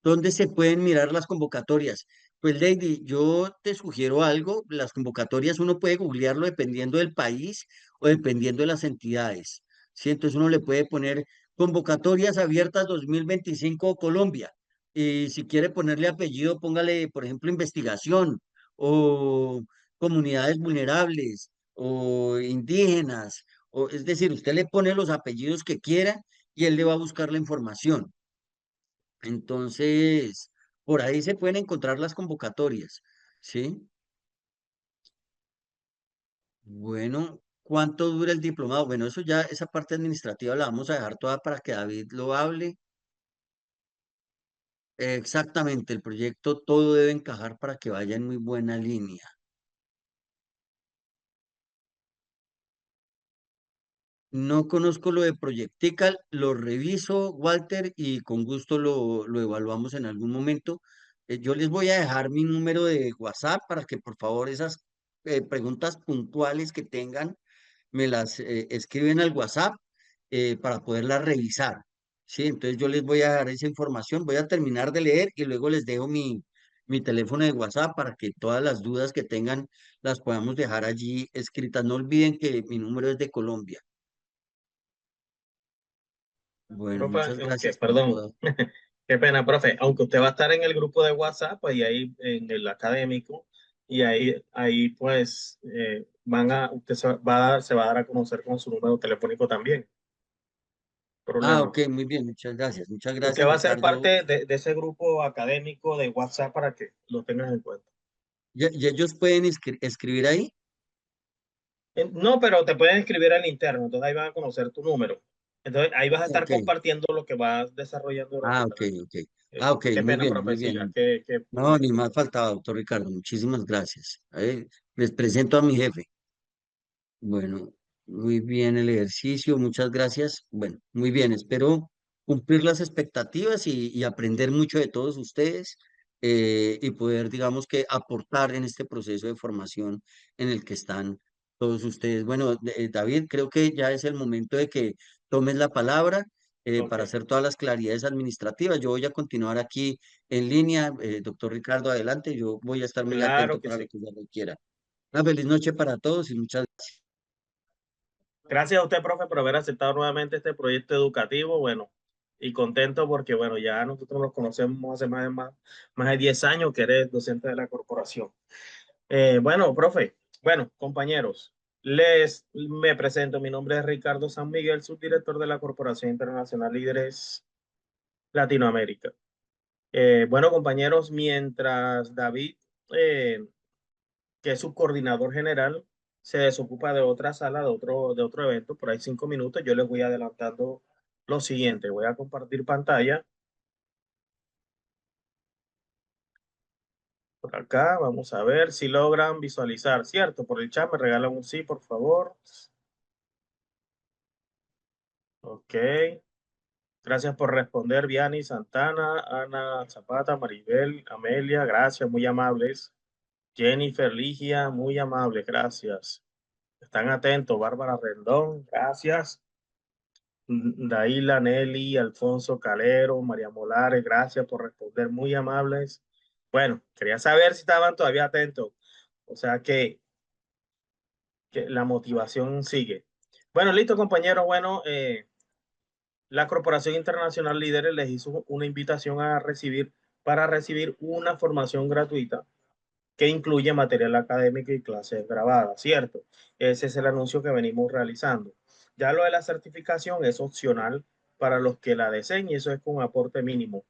B: ¿Dónde se pueden mirar las convocatorias? Pues Lady, yo te sugiero algo, las convocatorias uno puede googlearlo dependiendo del país o dependiendo de las entidades, ¿sí? Entonces uno le puede poner convocatorias abiertas 2025 Colombia y si quiere ponerle apellido, póngale, por ejemplo, investigación o comunidades vulnerables o indígenas, o es decir, usted le pone los apellidos que quiera y él le va a buscar la información. Entonces, por ahí se pueden encontrar las convocatorias, ¿sí? Bueno, ¿cuánto dura el diplomado? Bueno, eso ya, esa parte administrativa la vamos a dejar toda para que David lo hable. Exactamente, el proyecto todo debe encajar para que vaya en muy buena línea. No conozco lo de Projectical, lo reviso, Walter, y con gusto lo evaluamos en algún momento. Yo les voy a dejar mi número de WhatsApp para que por favor esas preguntas puntuales que tengan me las escriben al WhatsApp para poderlas revisar. Sí, entonces yo les voy a dar esa información, voy a terminar de leer y luego les dejo mi teléfono de WhatsApp para que todas las dudas que tengan las podamos dejar allí escritas. No olviden que mi número es de Colombia. Bueno,
C: Profe,
B: muchas
C: aunque,
B: gracias por
C: perdón,
B: todo.
C: qué pena, profe, aunque usted va a estar en el grupo de WhatsApp, ahí en el académico, y ahí pues usted se va a dar a conocer con su número telefónico también.
B: Ah,
C: Problema.
B: ok, muy bien, muchas
C: Usted
B: gracias,
C: va a ser
B: Ricardo.
C: parte de ese grupo académico de WhatsApp para que lo tengas en cuenta.
B: ¿Y ellos pueden escribir ahí?
C: No, pero te pueden escribir al interno, entonces ahí van a conocer tu número. Entonces ahí vas a estar
B: Ok.
C: compartiendo lo que vas desarrollando durante
B: Ah,
C: el
B: ok,
C: trabajo.
B: ok. Ah, ok,
C: Qué
B: muy
C: pena,
B: bien, muy
C: profe, siga.
B: bien. No, ni más faltaba, doctor Ricardo. Muchísimas gracias. Les presento a mi jefe. Bueno, muy bien el ejercicio, muchas gracias. Bueno, muy bien, espero cumplir las expectativas y aprender mucho de todos ustedes y poder, digamos que, aportar en este proceso de formación en el que están todos ustedes. Bueno, David, creo que ya es el momento de que tomes la palabra
C: Ok,
B: para hacer todas las claridades administrativas. Yo voy a continuar aquí en línea. Doctor Ricardo, adelante. Yo voy a estar muy atento
C: claro que
B: para lo
C: sí.
B: que se requiera. Una feliz noche para todos y muchas
C: Gracias a usted, profe, por haber aceptado nuevamente este proyecto educativo. Bueno, y contento porque, bueno, ya nosotros nos conocemos hace más de 10 años que eres docente de la corporación. Bueno, profe, bueno, compañeros, me presento. Mi nombre es Ricardo San Miguel, subdirector de la Corporación Internacional Líderes Latinoamérica. Bueno, compañeros, mientras David, eh, que es subcoordinador general, se desocupa de otra sala, de otro evento, por ahí 5 minutos, yo les voy adelantando lo siguiente. Voy a compartir pantalla por acá. Vamos a ver si logran visualizar, ¿cierto? Por el chat me regalan un sí, por favor. Ok. Gracias por responder, Vianney, Santana, Ana Zapata, Maribel, Amelia, gracias, muy amables. Jennifer, Ligia, muy amables, gracias. Están atentos, Bárbara Rendón, gracias. Daila, Nelly, Alfonso Calero, María Molares, gracias por responder, muy amables. Bueno, quería saber si estaban todavía atentos. O sea que la motivación sigue. Bueno, listo, compañeros. Bueno, la Corporación Internacional Líderes les hizo una invitación para recibir una formación gratuita que incluye material académico y clases grabadas, ¿cierto? Ese es el anuncio que venimos realizando. Ya lo de la certificación es opcional para los que la deseen y eso es con aporte mínimo.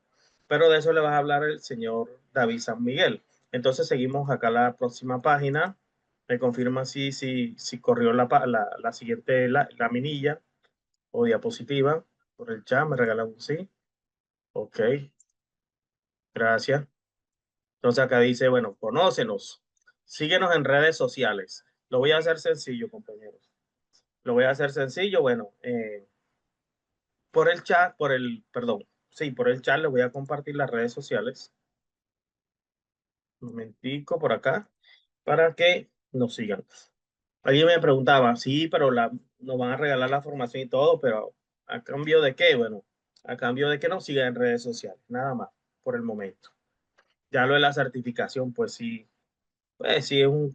C: Pero de eso le va a hablar el señor David San Miguel. Entonces seguimos acá la próxima página. Me confirma si corrió la siguiente laminilla o diapositiva por el chat. Me regalan un sí. Ok, gracias. Entonces acá dice, bueno, conócenos, síguenos en redes sociales. Lo voy a hacer sencillo, compañeros. Lo voy a hacer sencillo, bueno, por el chat, perdón, sí, por el chat les voy a compartir las redes sociales. Un momentico por acá, para que nos sigan. Alguien me preguntaba, sí, pero nos van a regalar la formación y todo, pero ¿a cambio de qué? Bueno, a cambio de que nos sigan en redes sociales, nada más, por el momento. Ya lo de la certificación, pues sí es un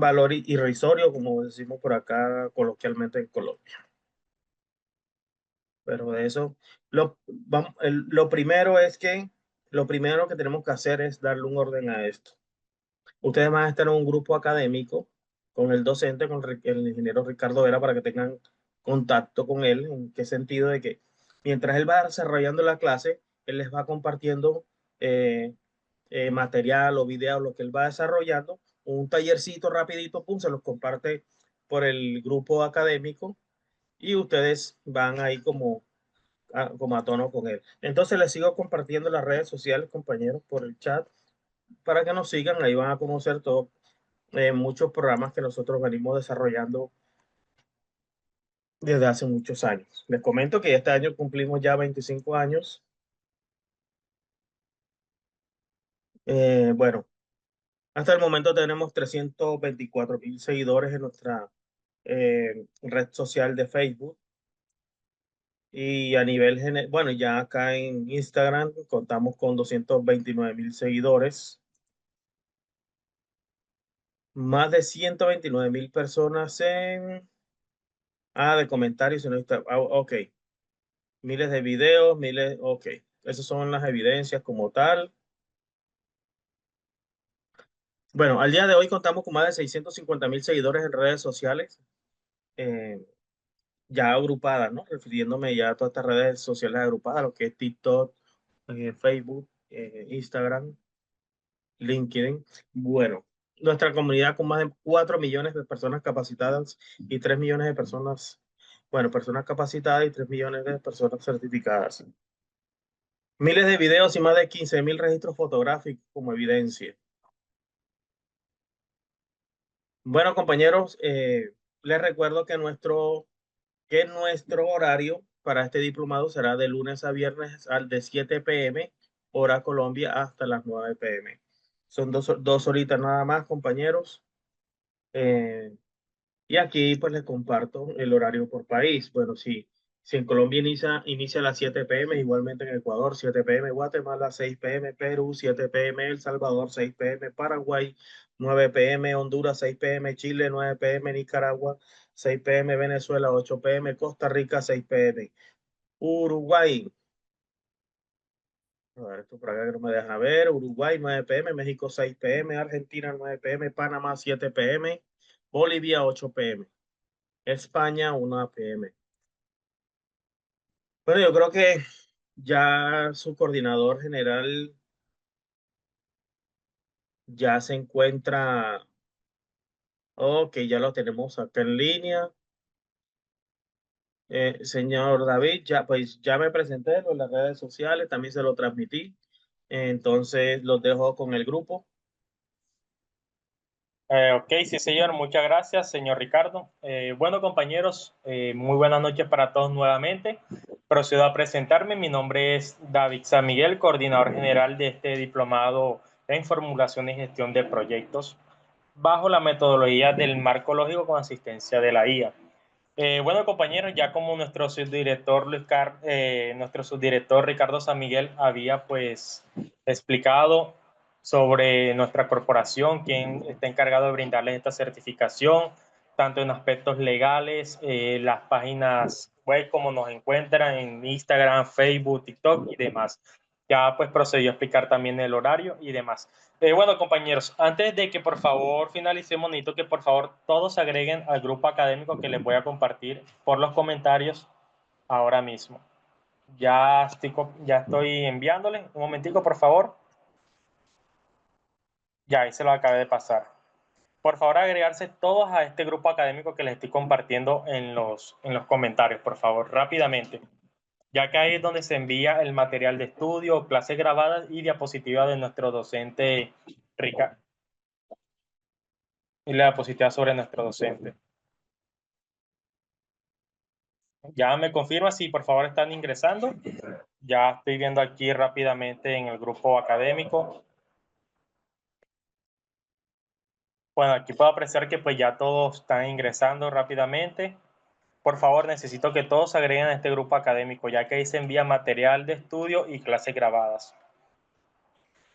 C: valor irrisorio, como decimos por acá coloquialmente en Colombia. Pero de eso, lo primero que tenemos que hacer es darle un orden a esto. Ustedes van a estar en un grupo académico con el docente, con el ingeniero Ricardo Vera, para que tengan contacto con él. ¿En qué sentido? De que mientras él va desarrollando la clase, él les va compartiendo eh, material o video, lo que él va desarrollando, un tallercito rapidito, pum, se los comparte por el grupo académico y ustedes van ahí como a tono con él. Entonces les sigo compartiendo las redes sociales, compañeros, por el chat para que nos sigan. Ahí van a conocer todos muchos programas que nosotros venimos desarrollando desde hace muchos años. Les comento que este año cumplimos ya 25 años. Bueno, hasta el momento tenemos 324.000 seguidores en nuestra red social de Facebook. Y a nivel general, bueno, ya acá en Instagram contamos con 229.000 seguidores, más de 129.000 personas de comentarios en Instagram. Ok, miles de videos, ok. Esas son las evidencias como tal. Bueno, al día de hoy contamos con más de 650.000 seguidores en redes sociales, eh, ya agrupadas, ¿no? Refiriéndome ya a todas estas redes sociales agrupadas, lo que es TikTok, Facebook, Instagram, LinkedIn. Bueno, nuestra comunidad con más de 4 millones de personas capacitadas y 3 millones de personas, bueno, personas capacitadas y 3 millones de personas certificadas. Miles de videos y más de 15.000 registros fotográficos como evidencia. Bueno, compañeros, les recuerdo que nuestro horario para este diplomado será de lunes a viernes de 7 p.m. hora Colombia hasta las 9 p.m. Son dos horitas nada más, compañeros. Y aquí pues les comparto el horario por país. Bueno, sí, si en Colombia inicia a las 7 p.m., igualmente en Ecuador 7 p.m., Guatemala 6 p.m., Perú 7 p.m., El Salvador 6 p.m., Paraguay 9 p.m., Honduras 6 p.m., Chile 9 p.m., Nicaragua 6 p.m., Venezuela 8 p.m., Costa Rica 6 p.m., Uruguay. A ver, esto por acá que no me deja ver. Uruguay 9 p.m., México 6 p.m., Argentina 9 p.m., Panamá 7 p.m., Bolivia 8 p.m., España 1 p.m. Bueno, yo creo que ya su coordinador general ya se encuentra, ok, ya lo tenemos acá en línea. Señor David, ya pues ya me presenté en las redes sociales, también se lo transmití. Entonces los dejo con el grupo.
A: Ok, sí, señor. Muchas gracias, señor Ricardo. Bueno, compañeros, muy buenas noches para todos nuevamente. Procedo a presentarme. Mi nombre es David San Miguel, coordinador general de este diplomado en formulación y gestión de proyectos bajo la metodología del marco lógico con asistencia de la IA. Bueno, compañeros, ya como nuestro subdirector Ricardo San Miguel había pues explicado sobre nuestra corporación, quien está encargado de brindarles esta certificación, tanto en aspectos legales, las páginas web como nos encuentran en Instagram, Facebook, TikTok y demás. Ya pues procedió a explicar también el horario y demás. Bueno, compañeros, antes de que por favor finalicemos, necesito que por favor todos se agreguen al grupo académico que les voy a compartir por los comentarios ahora mismo. Ya estoy enviándoles. Un momentico, por favor. Ya, ahí se lo acabé de pasar. Por favor, agregarse todos a este grupo académico que les estoy compartiendo en los comentarios, por favor, rápidamente. Ya que ahí es donde se envía el material de estudio, clases grabadas y diapositivas de nuestro docente Ricardo. Y la diapositiva sobre nuestro docente. Ya me confirma si por favor están ingresando. Ya estoy viendo aquí rápidamente en el grupo académico. Bueno, aquí puedo apreciar que pues ya todos están ingresando rápidamente. Por favor, necesito que todos se agreguen a este grupo académico, ya que ahí se envía material de estudio y clases grabadas.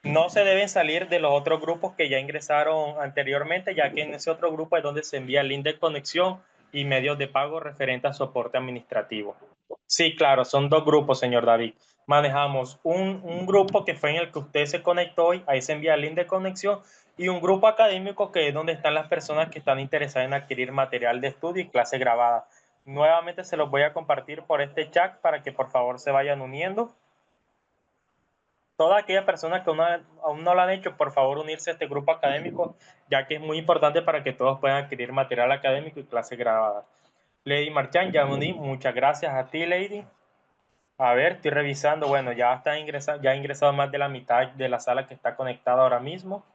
A: No se deben salir de los otros grupos que ya ingresaron anteriormente, ya que en ese otro grupo es donde se envía el link de conexión y medios de pago referente a soporte administrativo. Sí, claro, son dos grupos, señor David. Manejamos un grupo que fue en el que usted se conectó hoy, ahí se envía el link de conexión, y un grupo académico que es donde están las personas que están interesadas en adquirir material de estudio y clase grabada. Nuevamente se los voy a compartir por este chat para que por favor se vayan uniendo. Todas aquellas personas que aún no lo han hecho, por favor unirse a este grupo académico, ya que es muy importante para que todos puedan adquirir material académico y clases grabadas. Lady Marchán, ya me uní. Muchas gracias a ti, Lady. A ver, estoy revisando. Bueno, ya ha ingresado más de la mitad de la sala que está conectada ahora mismo.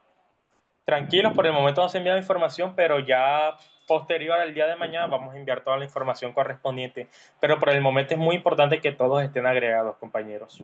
A: Tranquilos, por el momento no se envía información, pero ya posterior al día de mañana vamos a enviar toda la información correspondiente. Pero por el momento es muy importante que todos estén agregados, compañeros.